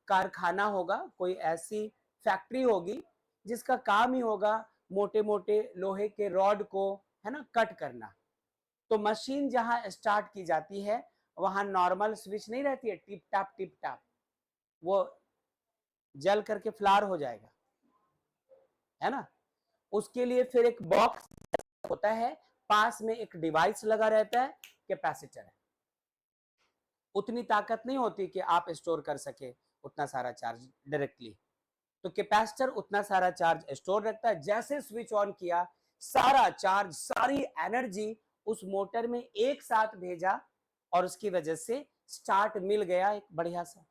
कारखाना होगा, कोई ऐसी फैक्ट्री होगी जिसका काम ही होगा मोटे मोटे लोहे के रॉड को, है ना, कट करना। तो मशीन जहां स्टार्ट की जाती है वहां नॉर्मल स्विच नहीं रहती है, टिप टाप, वो जल करके फ्लावर हो जाएगा, है ना। उसके लिए फिर एक बॉक्स होता है, पास में एक डिवाइस लगा रहता है, कैपेसिटर है। उतनी ताकत नहीं होती कि आप स्टोर कर सके उतना सारा चार्ज डायरेक्टली। तो कैपेसिटर उतना सारा चार्ज स्टोर रखता है, जैसे स्विच ऑन किया सारा चार्ज, सारी एनर्जी उस मोटर में एक साथ भेजा, और उसकी वजह से स्टार्ट मिल गया एक बढ़िया सा,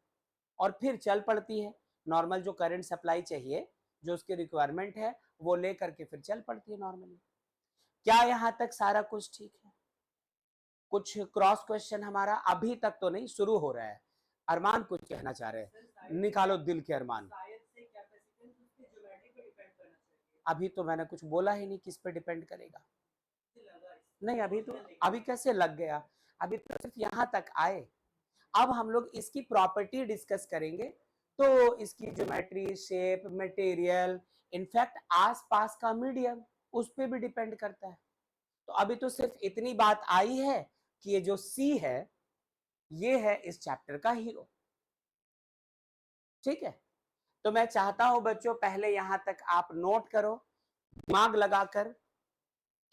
और फिर चल पड़ती है। नॉर्मल जो करंट सप्लाई चाहिए, जो उसकी रिक्वायरमेंट है, वो लेकर के फिर चल पड़ती है नॉर्मली। क्या यहां तक सारा कुछ ठीक है? कुछ क्रॉस क्वेश्चन हमारा अभी तक तो नहीं, शुरू हो रहा है। अरमान कुछ कहना चाह रहे हैं, निकालो दिल के अरमान। अभी तो मैंने कुछ बोला ही नहीं किस पे डिपेंड करेगा। नहीं अभी तो, अभी कैसे लग गया? अभी तो सिर्फ यहां तक आए। अब हम लोग इसकी प्रॉपर्टी डिस्कस करेंगे। तो इसकी ज्योमेट्री, शेप, मटेरियल, इनफैक्ट आसपास का मीडियम, उस पर भी डिपेंड करता है। तो अभी तो सिर्फ इतनी बात आई है कि ये जो सी है ये है इस चैप्टर का हीरो। ठीक है, तो मैं चाहता हूं बच्चों पहले यहां तक आप नोट करो, दिमाग लगाकर,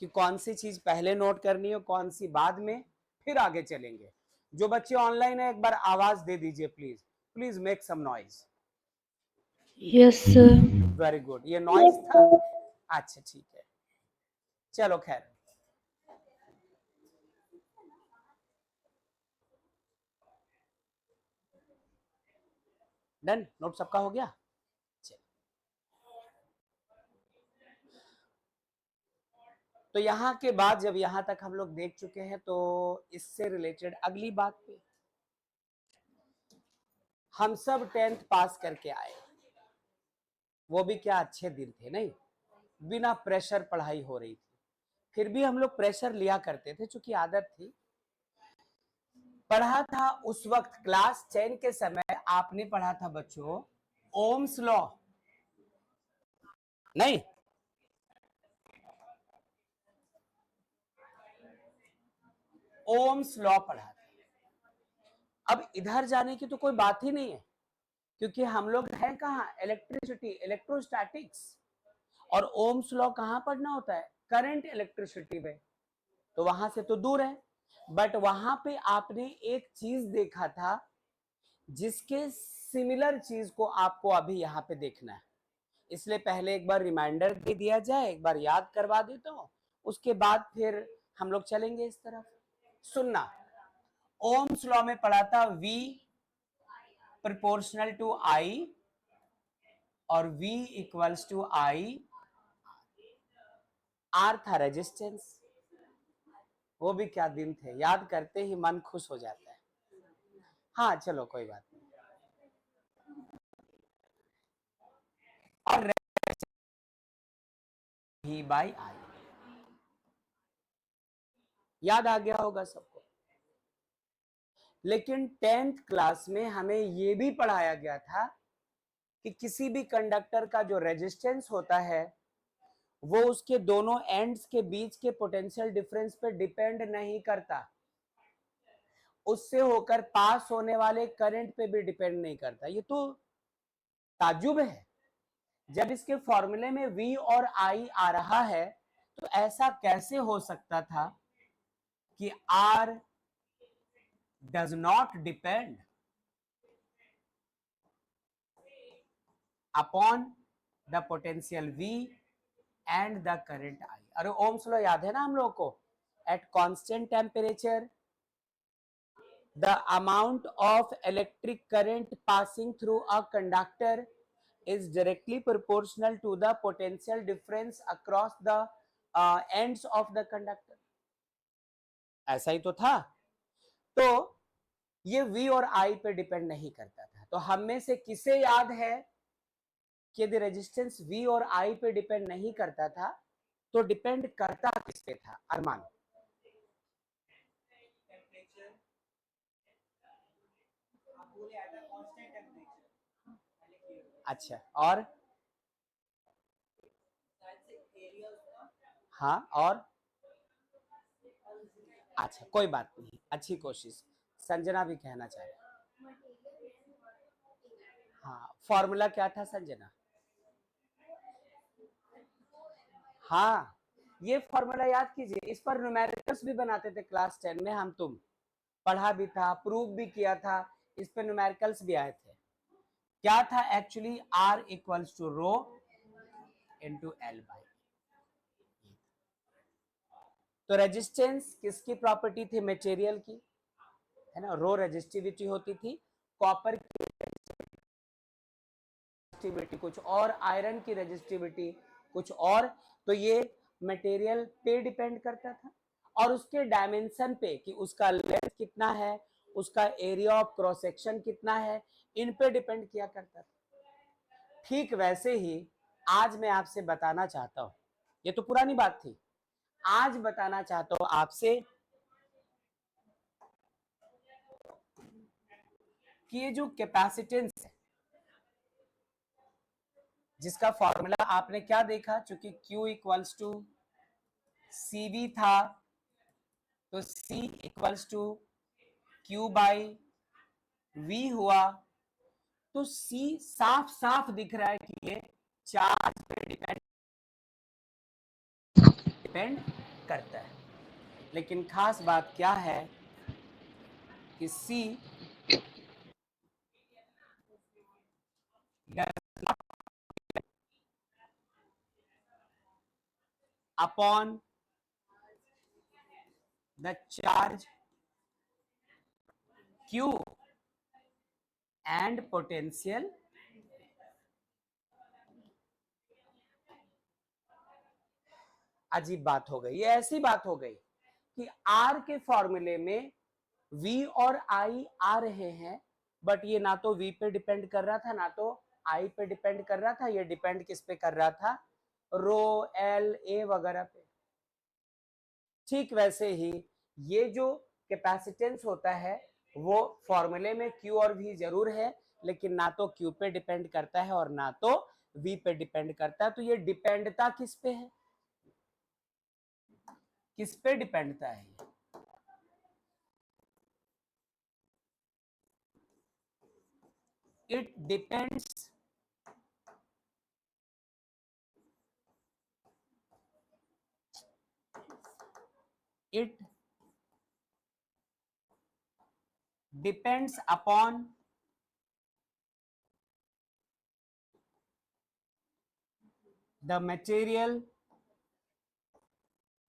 कि कौन सी चीज पहले नोट करनी है, कौन सी बाद में, फिर आगे चलेंगे। जो बच्चे ऑनलाइन है एक बार आवाज दे दीजिए please, please make some noise. Yes, sir. Very good, ये नॉइज था। अच्छा ठीक है, चलो खैर। डन, नोट सबका हो गया। तो यहाँ के बाद जब यहाँ तक हम लोग देख चुके हैं, तो इससे रिलेटेड अगली बात पे, हम सब 10th पास करके आए, वो भी क्या अच्छे दिन थे नहीं, बिना प्रेशर पढ़ाई हो रही थी। फिर भी हम लोग प्रेशर लिया करते थे, चूंकि आदत थी। पढ़ा था उस वक्त क्लास 10 के समय, आपने पढ़ा था बच्चों ओम्स लॉ, नहीं? ओम्स लॉ पढ़ा था। अब इधर जाने की तो कोई बात ही नहीं है, क्योंकि हम लोग हैं कहाँ, इलेक्ट्रिसिटी, इलेक्ट्रोस्टैटिक्स, और ओम्स लॉ कहाँ पढ़ना होता है, करंट इलेक्ट्रिसिटी में, तो वहां से तो दूर है। बट वहां पे आपने एक चीज देखा था, जिसके सिमिलर चीज को आपको अभी यहाँ पे देखना है, इसलिए पहले एक बार रिमाइंडर दे दिया जाए, एक बार याद करवा देता हूँ, उसके बाद फिर हम लोग चलेंगे इस तरफ। सुनना, ओम्स लॉ में पढ़ा था V प्रोपोर्शनल टू I और V equals to I, R था रेजिस्टेंस। वो भी क्या दिन थे, याद करते ही मन खुश हो जाता है। हाँ चलो कोई बात नहीं। और V बाई I, याद आ गया होगा सबको। लेकिन 10th क्लास में हमें ये भी पढ़ाया गया था कि किसी भी कंडक्टर का जो रेजिस्टेंस होता है वो उसके दोनों एंड्स के बीच के पोटेंशियल डिफरेंस पे डिपेंड नहीं करता, उससे होकर पास होने वाले करंट पे भी डिपेंड नहीं करता। ये तो ताज्जुब है, जब इसके फॉर्मूले में V और I आ रहा है तो ऐसा कैसे हो सकता था कि R does not depend upon the potential V and the current I। अरे ओम्स लॉ याद है ना हम लोग को, at constant temperature the amount of electric current passing through a conductor is directly proportional to the potential difference across the ends of the conductor। ऐसा ही तो था। तो ये V और I पे डिपेंड नहीं करता था। तो हम में से किसे याद है कि यदि रेजिस्टेंस V और I पे डिपेंड नहीं करता था तो डिपेंड करता किस पे था? अरमान, अच्छा, और हाँ, और अच्छा कोई बात नहीं, अच्छी कोशिश। संजना भी कहना चाह रहे, हाँ फॉर्मूला क्या था संजना? हाँ, ये फॉर्मूला याद कीजिए, इस पर न्यूमेरिकल्स भी बनाते थे क्लास 10 में हम, तुम पढ़ा भी था, प्रूव भी किया था, इस पर न्यूमेरिकल्स भी आए थे। क्या था actually? R equals to rho into L by. तो रेजिस्टेंस किसकी प्रॉपर्टी थी? मटेरियल की, है ना, रो रेजिस्टिविटी होती थी, कॉपर की रेजिस्टिविटी कुछ और, आयरन की रेजिस्टिविटी कुछ और। तो ये मटेरियल पे डिपेंड करता था और उसके डायमेंशन पे कि उसका लेंथ कितना है, उसका एरिया ऑफ क्रॉस सेक्शन कितना है, इन पे डिपेंड किया करता था। ठीक वैसे ही आज मैं आपसे बताना चाहता हूं, ये तो पुरानी बात थी, आज बताना चाहता हूं आपसे कि ये जो कैपेसिटेंस है, जिसका फॉर्मूला आपने क्या देखा, चूंकि Q इक्वल्स टू CV था तो C equals to Q by V हुआ। तो C साफ साफ दिख रहा है कि ये चार्ज पे डिपेंड करता है। लेकिन खास बात क्या है कि C upon the charge Q and potential. अजीब बात हो गई, ये ऐसी बात हो गई कि R के फॉर्मूले में V और I आ रहे हैं, बट ये ना तो V पे डिपेंड कर रहा था ना तो I पे डिपेंड कर रहा था, ये डिपेंड किस पे कर रहा था? रो, एल, ए वगैरह पे। ठीक वैसे ही ये जो कैपेसिटेंस होता है वो फॉर्मूले में Q और V जरूर है, लेकिन ना तो Q पे डिपेंड करता है और ना तो V पे डिपेंड करता है। तो ये डिपेंडता किस पे है? किस पे डिपेंडता है? it depends it depends upon the material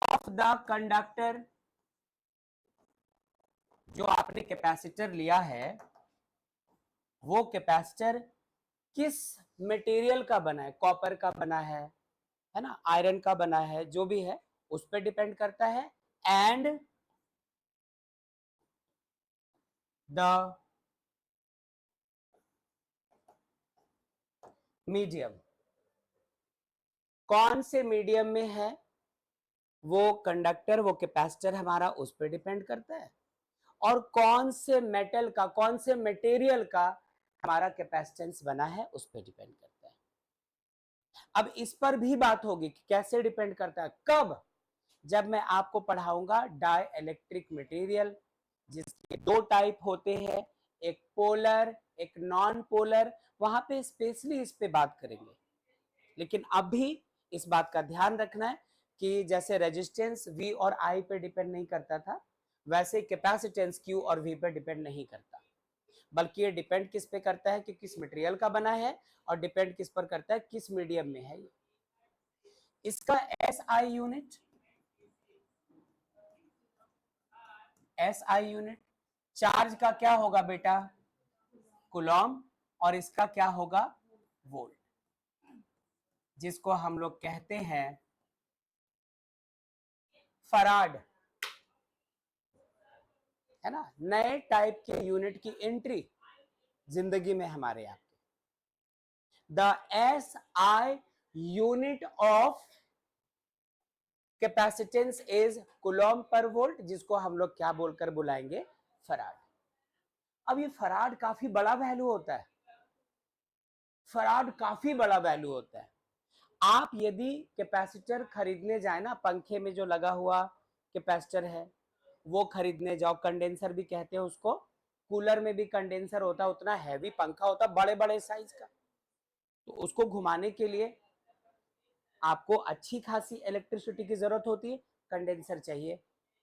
of the conductor। जो आपने कैपेसिटर लिया है वो कैपेसिटर किस मटेरियल का बना है, कॉपर का बना है ना, आयरन का बना है, जो भी है उस पर डिपेंड करता है। एंड द मीडियम, कौन से मीडियम में है वो कंडक्टर, वो कैपेसिटर हमारा उस पर डिपेंड करता है। और कौन से मेटल का, कौन से मटेरियल का हमारा कैपेसिटेंस बना है उस पर डिपेंड करता है। अब इस पर भी बात होगी कि कैसे डिपेंड करता है, कब, जब मैं आपको पढ़ाऊंगा डाई इलेक्ट्रिक मटेरियल, जिसके दो टाइप होते हैं, एक पोलर एक नॉन पोलर, वहां पे स्पेशली इस पे बात करेंगे। लेकिन अभी इस बात का ध्यान रखना है कि जैसे रेजिस्टेंस V और I पे डिपेंड नहीं करता था, वैसे कैपेसिटेंस Q और V पे डिपेंड नहीं करता, बल्कि ये डिपेंड किस पे करता है कि किस मटेरियल का बना है, और डिपेंड किस पर करता है, किस मीडियम में है। इसका SI unit, SI unit charge का क्या होगा बेटा, कूलॉम, और इसका क्या होगा, वोल्ट, जिसको हम लोग कहते हैं फराड, है ना। नए टाइप के यूनिट की एंट्री जिंदगी में हमारे यहाँ the SI unit of capacitance is Coulomb पर वोल्ट, जिसको हम लोग क्या बोलकर बुलाएंगे, फराड। अब ये फराड काफी बड़ा वैल्यू होता है, फराड काफी बड़ा वैल्यू होता है। आप यदि कैपेसिटर खरीदने जाए ना, पंखे में जो लगा हुआ कैपेसिटर है वो खरीदने जाओ, कंडेंसर भी कहते हैं उसको, कूलर में भी कंडेंसर होता है, उतना हैवी पंखा होता है बड़े बड़े साइज का, तो उसको घुमाने के लिए आपको अच्छी खासी इलेक्ट्रिसिटी की जरूरत होती है, कंडेंसर चाहिए।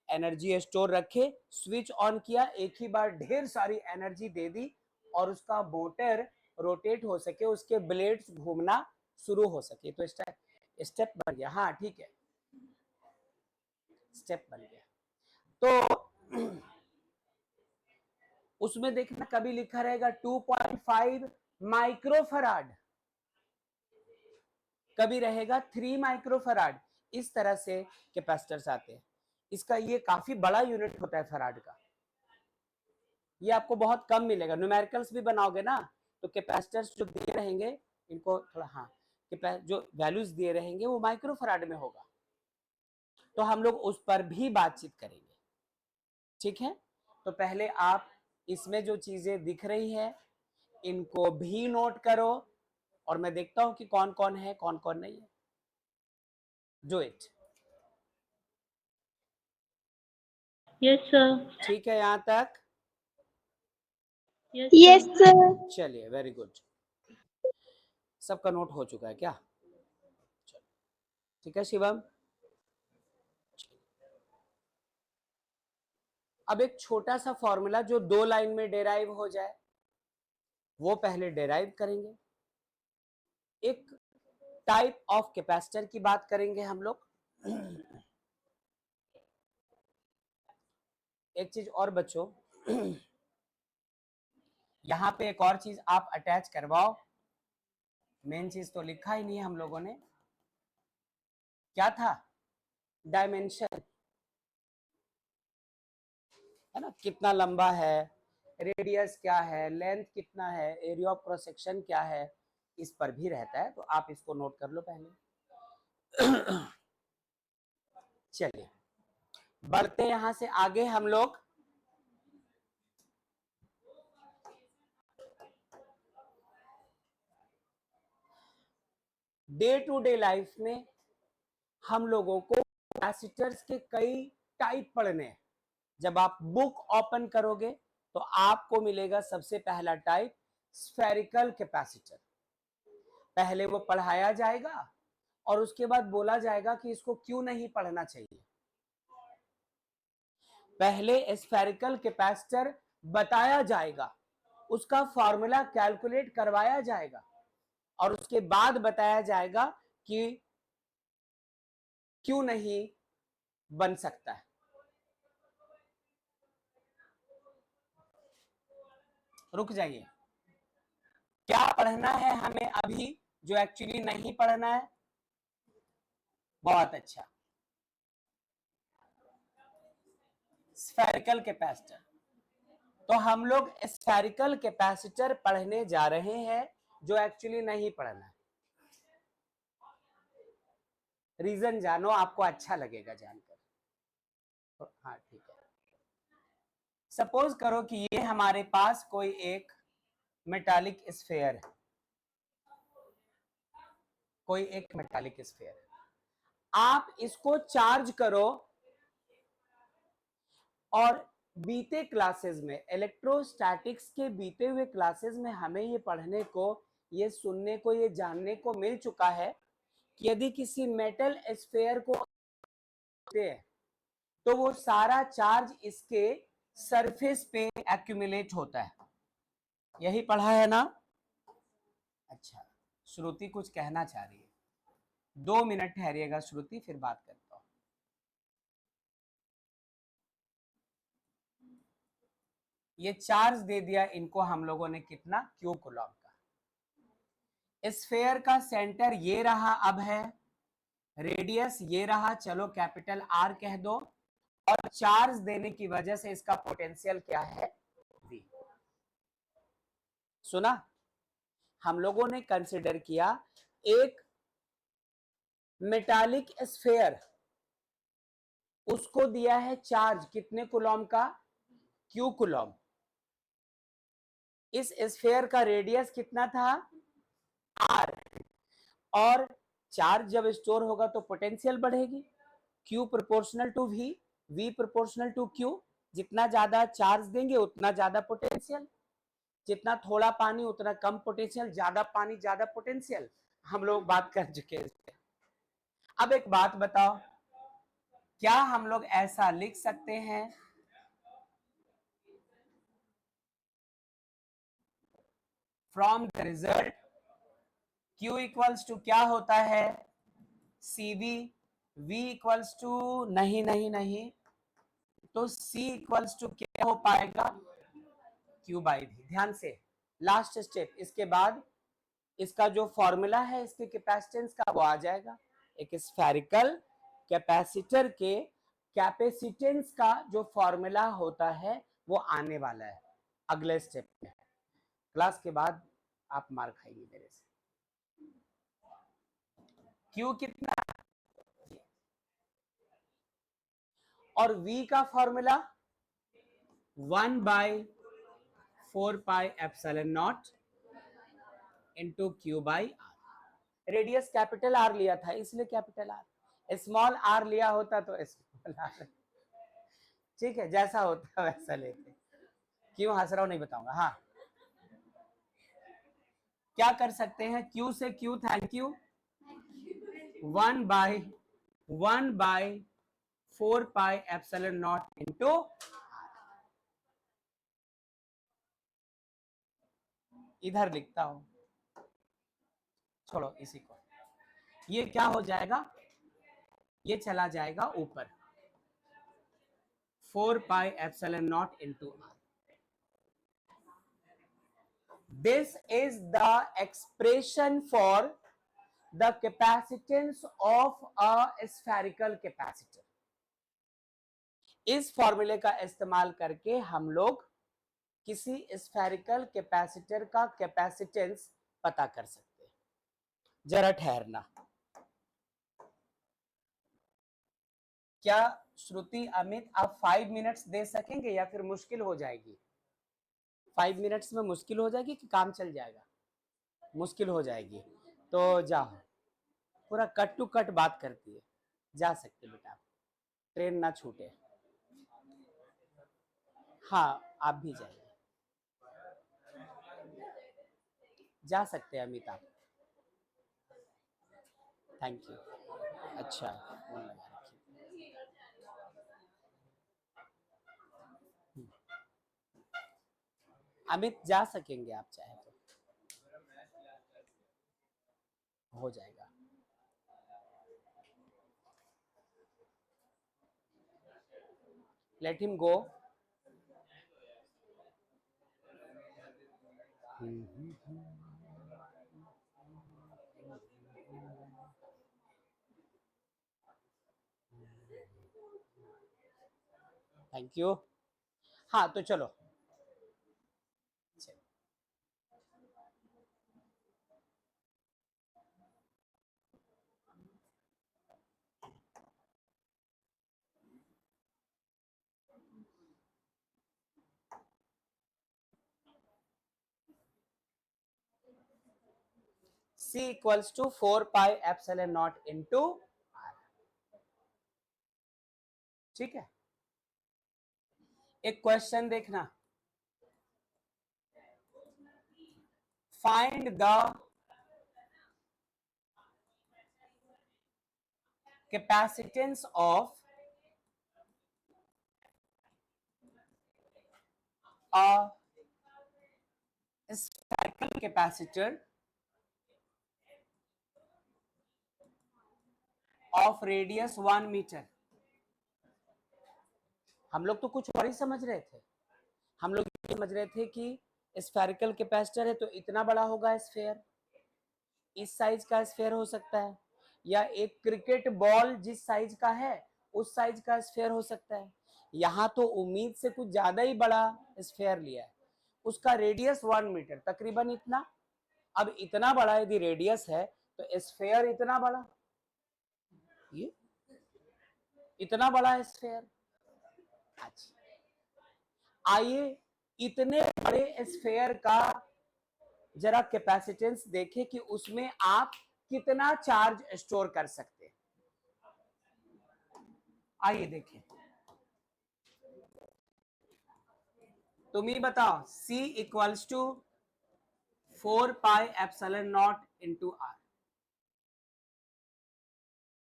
एनर्जी स्टोर रखे, स्विच ऑन किया, एक ही बार ढेर सारी एनर्जी दे दी और उसका मोटर रोटेट हो सके, उसके ब्लेड्स घूमना शुरू हो सके, तो स्टेप बन गया। हाँ ठीक है, स्टेप बन गया। तो उसमें देखना कभी लिखा रहेगा 2.5 माइक्रोफराड, कभी रहेगा 3 माइक्रोफराड, इस तरह से कैपेसिटर्स आते हैं। इसका ये काफी बड़ा यूनिट होता है फराड का, ये आपको बहुत कम मिलेगा। न्यूमेरिकल्स भी बनाओगे ना तो कैपेसिटर्स जो दिए रहेंगे इनको थोड़ा, हाँ, जो वैल्यूज दिए रहेंगे वो माइक्रोफराड में होगा, तो हम लोग उस पर भी बातचीत करेंगे, ठीक है। तो पहले आप इसमें जो चीजें दिख रही है इनको भी नोट करो, और मैं देखता हूं कि कौन कौन है कौन कौन नहीं है। Do it. Yes, sir. ठीक है यहाँ तक, Yes, Yes, sir. sir. चलिए वेरी गुड। सबका नोट हो चुका है क्या, ठीक है शिवम। अब एक छोटा सा फॉर्मूला जो 2 लाइन में डेराइव हो जाए वो पहले डेराइव करेंगे। एक टाइप ऑफ कैपेसिटर की बात करेंगे हम लोग। एक चीज और बच्चों, यहां पे एक और चीज आप अटैच करवाओ, मेन चीज तो लिखा ही नहीं हम लोगों ने, क्या था, डायमेंशन, है ना, कितना लंबा है, रेडियस क्या है, लेंथ कितना है, एरिया ऑफ क्रॉस सेक्शन क्या है, इस पर भी रहता है, तो आप इसको नोट कर लो पहले। चलिए बढ़ते यहां से आगे हम लोग। डे टू डे लाइफ में हम लोगों को कैपेसिटर्स के कई टाइप पढ़ने हैं। जब आप बुक ओपन करोगे तो आपको मिलेगा सबसे पहला टाइप स्फेरिकल कैपेसिटर। पहले वो पढ़ाया जाएगा और उसके बाद बोला जाएगा कि इसको क्यों नहीं पढ़ना चाहिए। पहले स्फेरिकल कैपेसिटर बताया जाएगा, उसका फॉर्मूला कैलकुलेट करवाया जाएगा और उसके बाद बताया जाएगा कि क्यों नहीं बन सकता है। रुक जाइए, क्या पढ़ना है हमें अभी जो एक्चुअली नहीं पढ़ना है? बहुत अच्छा, स्फेरिकल कैपेसिटर। तो हम लोग स्फेरिकल कैपेसिटर पढ़ने जा रहे हैं जो एक्चुअली नहीं पढ़ना है। रीजन जानो, आपको अच्छा लगेगा जानकर। हाँ ठीक है। सपोज करो कि ये हमारे पास कोई एक मेटालिक स्फेयर है, कोई एक मेटालिक स्फेयर है। आप इसको चार्ज करो और बीते क्लासेस में, इलेक्ट्रोस्टैटिक्स के बीते हुए क्लासेस में हमें ये पढ़ने को, ये सुनने को, ये जानने को मिल चुका है कि यदि किसी मेटल स्फेयर को है तो वो सारा चार्ज इसके सरफेस पे एक्यूमुलेट होता है। यही पढ़ा है ना? अच्छा, श्रुति कुछ कहना चाह रही है। 2 मिनट ठहरिएगा श्रुति, फिर बात करता हूं। ये चार्ज दे दिया इनको हम लोगों ने कितना, क्यू कूलम का। स्फेयर का सेंटर ये रहा, अब है रेडियस ये रहा, चलो कैपिटल आर कह दो, और चार्ज देने की वजह से इसका पोटेंशियल क्या है, V। सुना? हम लोगों ने कंसिडर किया एक मेटालिक स्फेयर, उसको दिया है चार्ज कितने कूलम का, क्यू कूलम। इस स्फेयर का रेडियस कितना था, आर, और चार्ज जब स्टोर होगा तो पोटेंशियल बढ़ेगी, Q proportional to V, V proportional to Q। जितना ज्यादा चार्ज देंगे उतना ज्यादा पोटेंशियल, जितना थोड़ा पानी उतना कम पोटेंशियल, ज्यादा पानी ज्यादा पोटेंशियल। हम लोग बात कर चुके हैं। अब एक बात बताओ, क्या हम लोग ऐसा लिख सकते हैं, from the result Q equals to क्या होता है, CV, V इक्वल्स टू नहीं नहीं नहीं, तो C इक्वल्स टू क्या हो पाएगा, Q बाई V। ध्यान से, लास्ट स्टेप, इसके बाद इसका जो फॉर्मूला है इसके कैपेसिटेंस का वो आ जाएगा। एक स्फेरिकल कैपेसिटर के कैपेसिटेंस का जो फॉर्मूला होता है वो आने वाला है अगले स्टेप में। क्लास के बाद आप मार खाएंगे मेरे से। क्यू कितना और V का formula 1/4πε0 into Q by R. Radius capital R लिया था इसलिए कैपिटल आर, स्मॉल आर लिया होता तो स्मॉल आर। ठीक है, जैसा होता वैसा लेते। क्यों हंस रहा हूं नहीं बताऊंगा। हाँ, क्या कर सकते हैं, क्यू से क्यू, थैंक यू, 1/4πε0 इंटू, इधर लिखता हूं, छोड़ो इसी को, ये क्या हो जाएगा, ये चला जाएगा ऊपर, 4πε0 into R. This is the expression for the capacitance of a spherical capacitor। इस फॉर्मूले का इस्तेमाल करके हम लोग किसी स्फेरिकल कैपेसिटर का कैपेसिटेंस पता कर सकते हैं। जरा ठहरना, क्या श्रुति, अमित आप 5 मिनट्स दे सकेंगे या फिर मुश्किल हो जाएगी? 5 मिनट्स में मुश्किल हो जाएगी कि काम चल जाएगा? मुश्किल हो जाएगी तो जाओ, पूरा कट टू कट बात करती है, जा सकते बेटा, ट्रेन ना छूटे। हाँ आप भी जाइए। जा सकते हैं अमिताभ, थैंक यू। अच्छा फोन लगा रखिए। अमित जा सकेंगे आप चाहे तो, हो जाएगा। Let him go. Thank you. हाँ तो चलो, C equals to 4 pi epsilon naught into R। ठीक है, एक क्वेश्चन देखना, find the capacitance of a spherical capacitor of radius 1 metre. हम लोग तो कुछ और ही समझ रहे थे, हम लोग ये समझ रहे थे कि स्फेरिकल कैपेसिटर है तो इतना बड़ा होगा स्फेयर, इस साइज का स्फेयर हो सकता है, या एक क्रिकेट बॉल जिस साइज का है उस साइज का स्फेयर हो सकता है। यहाँ तो उम्मीद से कुछ ज्यादा ही बड़ा स्फेयर लिया है, उसका रेडियस 1 मीटर तकरीबन इतना। अब इतना बड़ा यदि रेडियस है तो स्फेयर इतना बड़ा, ये इतना बड़ा स्फेयर। अच्छा आइए इतने बड़े स्फेयर का जरा कैपेसिटेंस देखें कि उसमें आप कितना चार्ज स्टोर कर सकते हैं। आइए देखें, तुम ही बताओ। C equals to 4 pi epsilon naught into R.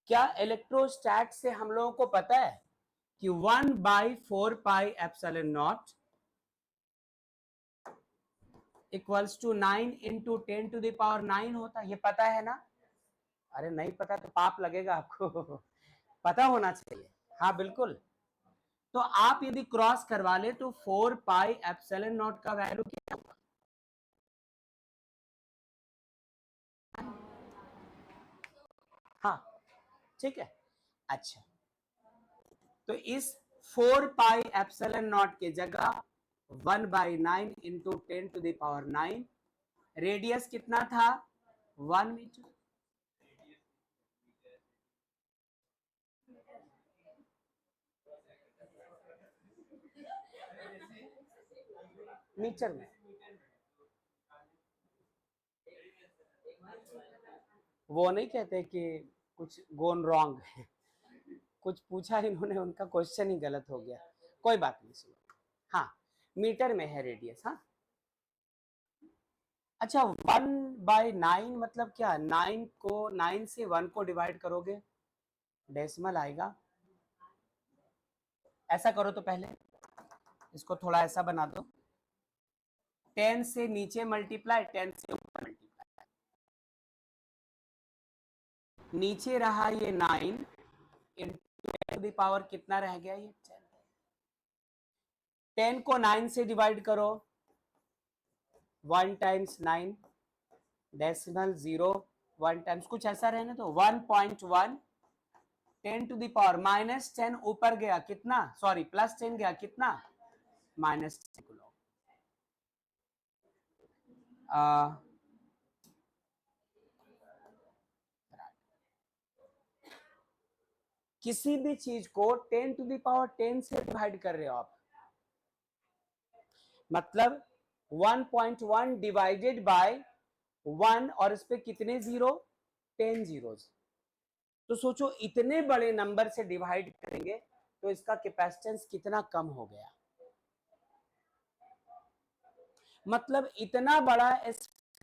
क्या इलेक्ट्रोस्टैट से हम लोगों को पता है कि 1/4 pi epsilon naught equals to 9 into 10 to the power 9 होता है, ये पता है ना? अरे नहीं पता तो पाप लगेगा आपको पता होना चाहिए। हाँ बिल्कुल, तो आप यदि क्रॉस करवा ले तो 4 पाई एप्सिलॉन नॉट का वैल्यू क्या होगा? हाँ ठीक है। अच्छा तो इस 4 पाई एप्सिलॉन नॉट के जगह 1/9 into 10 to the power 9, radius कितना था 1 मीटर। मीटर में वो नहीं कहते कि कुछ गोन रॉन्ग है, कुछ पूछा इन्होंने, उनका क्वेश्चन ही गलत हो गया, कोई बात नहीं सुनो। हाँ मीटर में है रेडियस। हाँ अच्छा 1/9 मतलब क्या? 9 से 1 को डिवाइड करोगे डेसिमल आएगा। ऐसा करो तो पहले इसको थोड़ा ऐसा बना दो, 10 से नीचे मल्टीप्लाई, 10 से ऊपर मल्टीप्लाई, नीचे रहा ये 9 टू द पावर कितना रह गया ये 10। 10 को 9 से डिवाइड करो, 1 टाइम्स 9 डेसिमल 0, 1 टाइम्स कुछ ऐसा रहने तो 1.1, 10 टू द पावर -10 ऊपर गया कितना, सॉरी +10 गया कितना -10 को लो। किसी भी चीज को 10 टू द पावर 10 से डिवाइड कर रहे हो आप, मतलब 1.1 डिवाइडेड बाय 1, और इस पे कितने जीरो 10 जीरोस। तो सोचो इतने बड़े नंबर से डिवाइड करेंगे तो इसका कैपेसिटेंस कितना कम हो गया। मतलब इतना बड़ा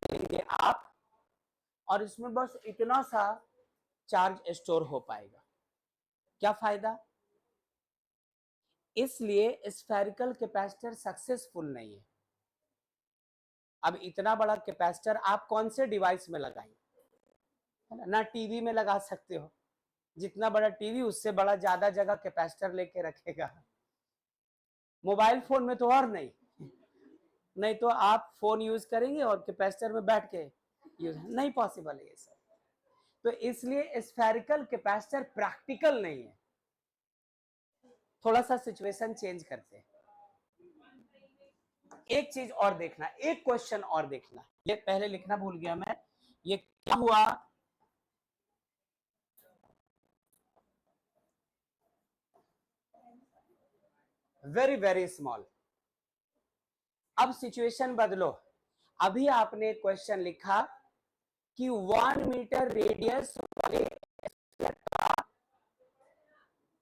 लेंगे आप, और इसमें बस इतना सा चार्ज स्टोर हो पाएगा। क्या फायदा? इसलिए स्फेरिकल कैपेसिटर सक्सेसफुल नहीं है। अब इतना बड़ा कैपेसिटर आप कौन से डिवाइस में लगाएंगे? है ना, ना टीवी में लगा सकते हो, जितना बड़ा टीवी उससे बड़ा ज्यादा जगह कैपेसिटर लेके रखेगा। मोबाइल फोन में तो और नहीं, नहीं तो आप फोन यूज करेंगे और कैपेसिटर में बैठ के यूज, नहीं पॉसिबल है ये सब। तो इसलिए स्फेरिकल कैपेसिटर प्रैक्टिकल नहीं है। थोड़ा सा सिचुएशन चेंज करते हैं। एक चीज और देखना, एक क्वेश्चन और देखना, ये पहले लिखना भूल गया मैं। ये क्या हुआ? Very very small. अब सिचुएशन बदलो। अभी आपने क्वेश्चन लिखा कि 1 मीटर रेडियस वाले का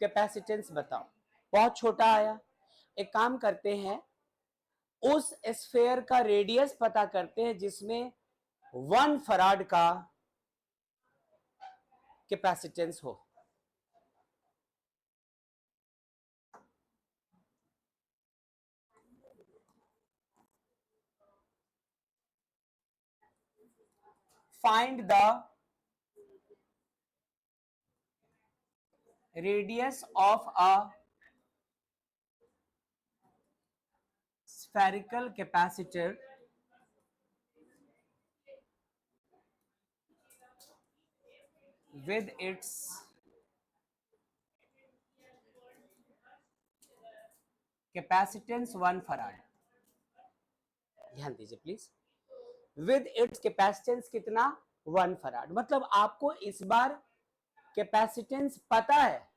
कैपेसिटेंस बताओ, बहुत छोटा आया। एक काम करते हैं, उस स्फेयर का रेडियस पता करते हैं जिसमें 1 फराड का कैपेसिटेंस हो। Find the radius of a spherical capacitor with its capacitance 1 farad। ध्यान दीजिए प्लीज, विद इट्स कैपेसिटेंस कितना? 1 फराड। मतलब आपको इस बार कैपेसिटेंस पता है,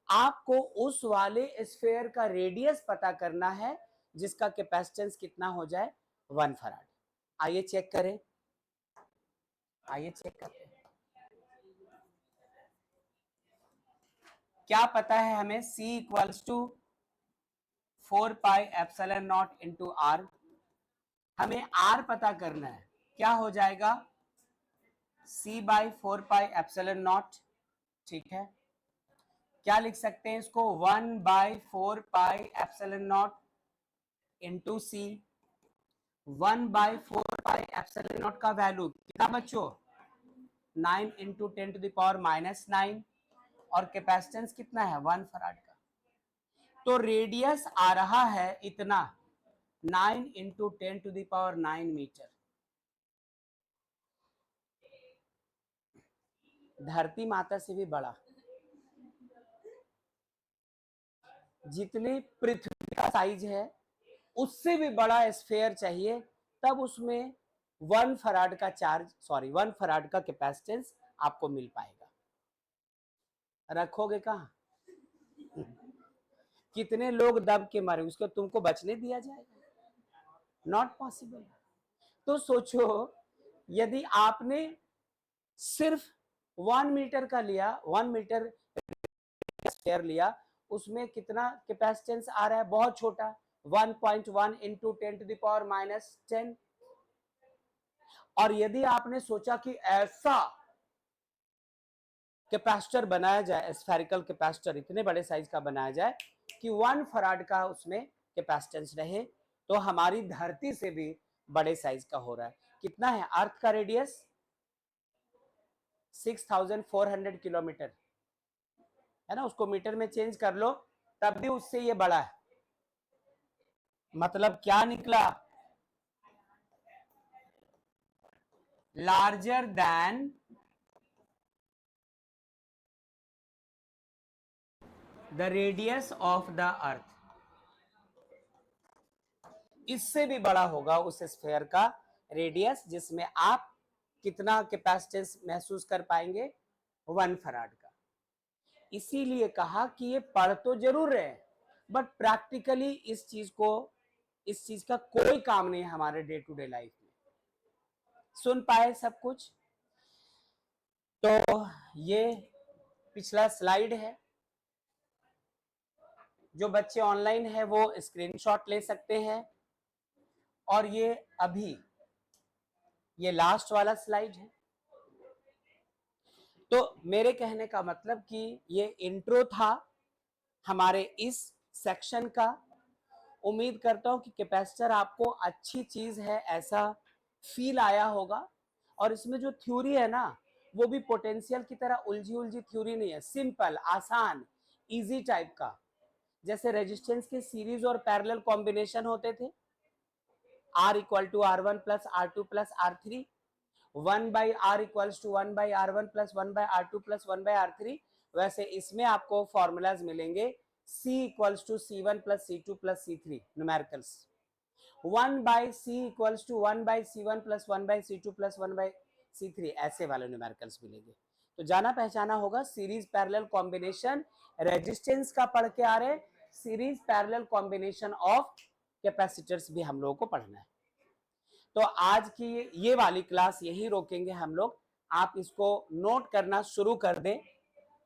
आपको उस वाले स्फेयर का रेडियस पता करना है जिसका कैपेसिटेंस कितना हो जाए? 1 फराड। आइए चेक करें, आइए चेक करते हैं। क्या पता है हमें? C equals to 4 pi epsilon naught into R. हमें R पता करना है, क्या हो जाएगा? C by 4 pi epsilon naught. ठीक है, क्या लिख सकते हैं इसको? 1 by 4 pi epsilon naught into C. 1 by 4 pi epsilon naught का वैल्यू कितना बच्चों? 9 into 10 to the power minus 9, और कैपेसिटेंस कितना है? 1 फराड का। तो रेडियस आ रहा है इतना, 9 into 10 to the power 9 metre. धरती माता से भी बड़ा। जितनी पृथ्वी का साइज है उससे भी बड़ा स्फेयर चाहिए, तब उसमें 1 फराड का चार्ज, सॉरी 1 फराड का कैपेसिटेंस आपको मिल पाएगा। रखोगे कहां? कितने लोग दब के मरे, उसको तुमको बचने दिया जाएगा? Not possible. तो सोचो, यदि आपने सिर्फ 1 मीटर का लिया, 1 मीटर स्फेयर लिया, उसमें कितना कैपेसिटेंस आ रहा है? बहुत छोटा, 1.1 into 10 to the power minus 10। और यदि आपने सोचा कि ऐसा कैपेसिटर बनाया जाए, स्फेरिकल कैपेसिटर इतने बड़े साइज का बनाया जाए कि 1 फराड का उसमें कैपेसिटेंस रहे, तो हमारी धरती से भी बड़े साइज का हो रहा है। कितना है अर्थ का रेडियस? 6400 किलोमीटर है ना, उसको मीटर में चेंज कर लो तब भी उससे ये बड़ा है। मतलब क्या निकला? Larger than the radius of the earth. इससे भी बड़ा होगा उस स्फेयर का रेडियस जिसमें आप कितना कैपेसिटेंस महसूस कर पाएंगे? 1 फराड का। इसीलिए कहा कि ये पढ़ तो जरूर रहे, बट प्रैक्टिकली इस चीज का कोई काम नहीं है हमारे डे टू डे लाइफ में। सुन पाए सब कुछ? तो ये पिछला स्लाइड है, जो बच्चे ऑनलाइन है वो स्क्रीनशॉट ले सकते हैं। और ये अभी ये लास्ट वाला स्लाइड है। तो मेरे कहने का मतलब कि ये इंट्रो था हमारे इस सेक्शन का। उम्मीद करता हूं कि कैपेसिटर आपको अच्छी चीज है ऐसा फील आया होगा। और इसमें जो थ्योरी है ना, वो भी पोटेंशियल की तरह उलझी उलझी थ्योरी नहीं है, सिंपल, आसान, इजी टाइप का। जैसे रेजिस्टेंस के सीरीज और पैरेलल कॉम्बिनेशन होते थे, R equal to R1 plus R2 plus R3, 1/R equals to 1/R1 plus 1/R2 plus 1/R3, वैसे इसमें आपको फॉर्मूलाज मिलेंगे C equals to C1 plus C2 plus C3 numericals, 1/C equals to 1/C1 plus 1/C2 plus 1/C3, ऐसे वाले numericals मिलेंगे। तो जाना पहचाना होगा। सीरीज पैरेलल कॉम्बिनेशन रेजिस्टेंस का पढ़ के आ रहे, series parallel combination of capacitors भी हम लोगों को पढ़ना है। तो आज की ये वाली क्लास यही रोकेंगे हम लोग। आप इसको नोट करना शुरू कर दें।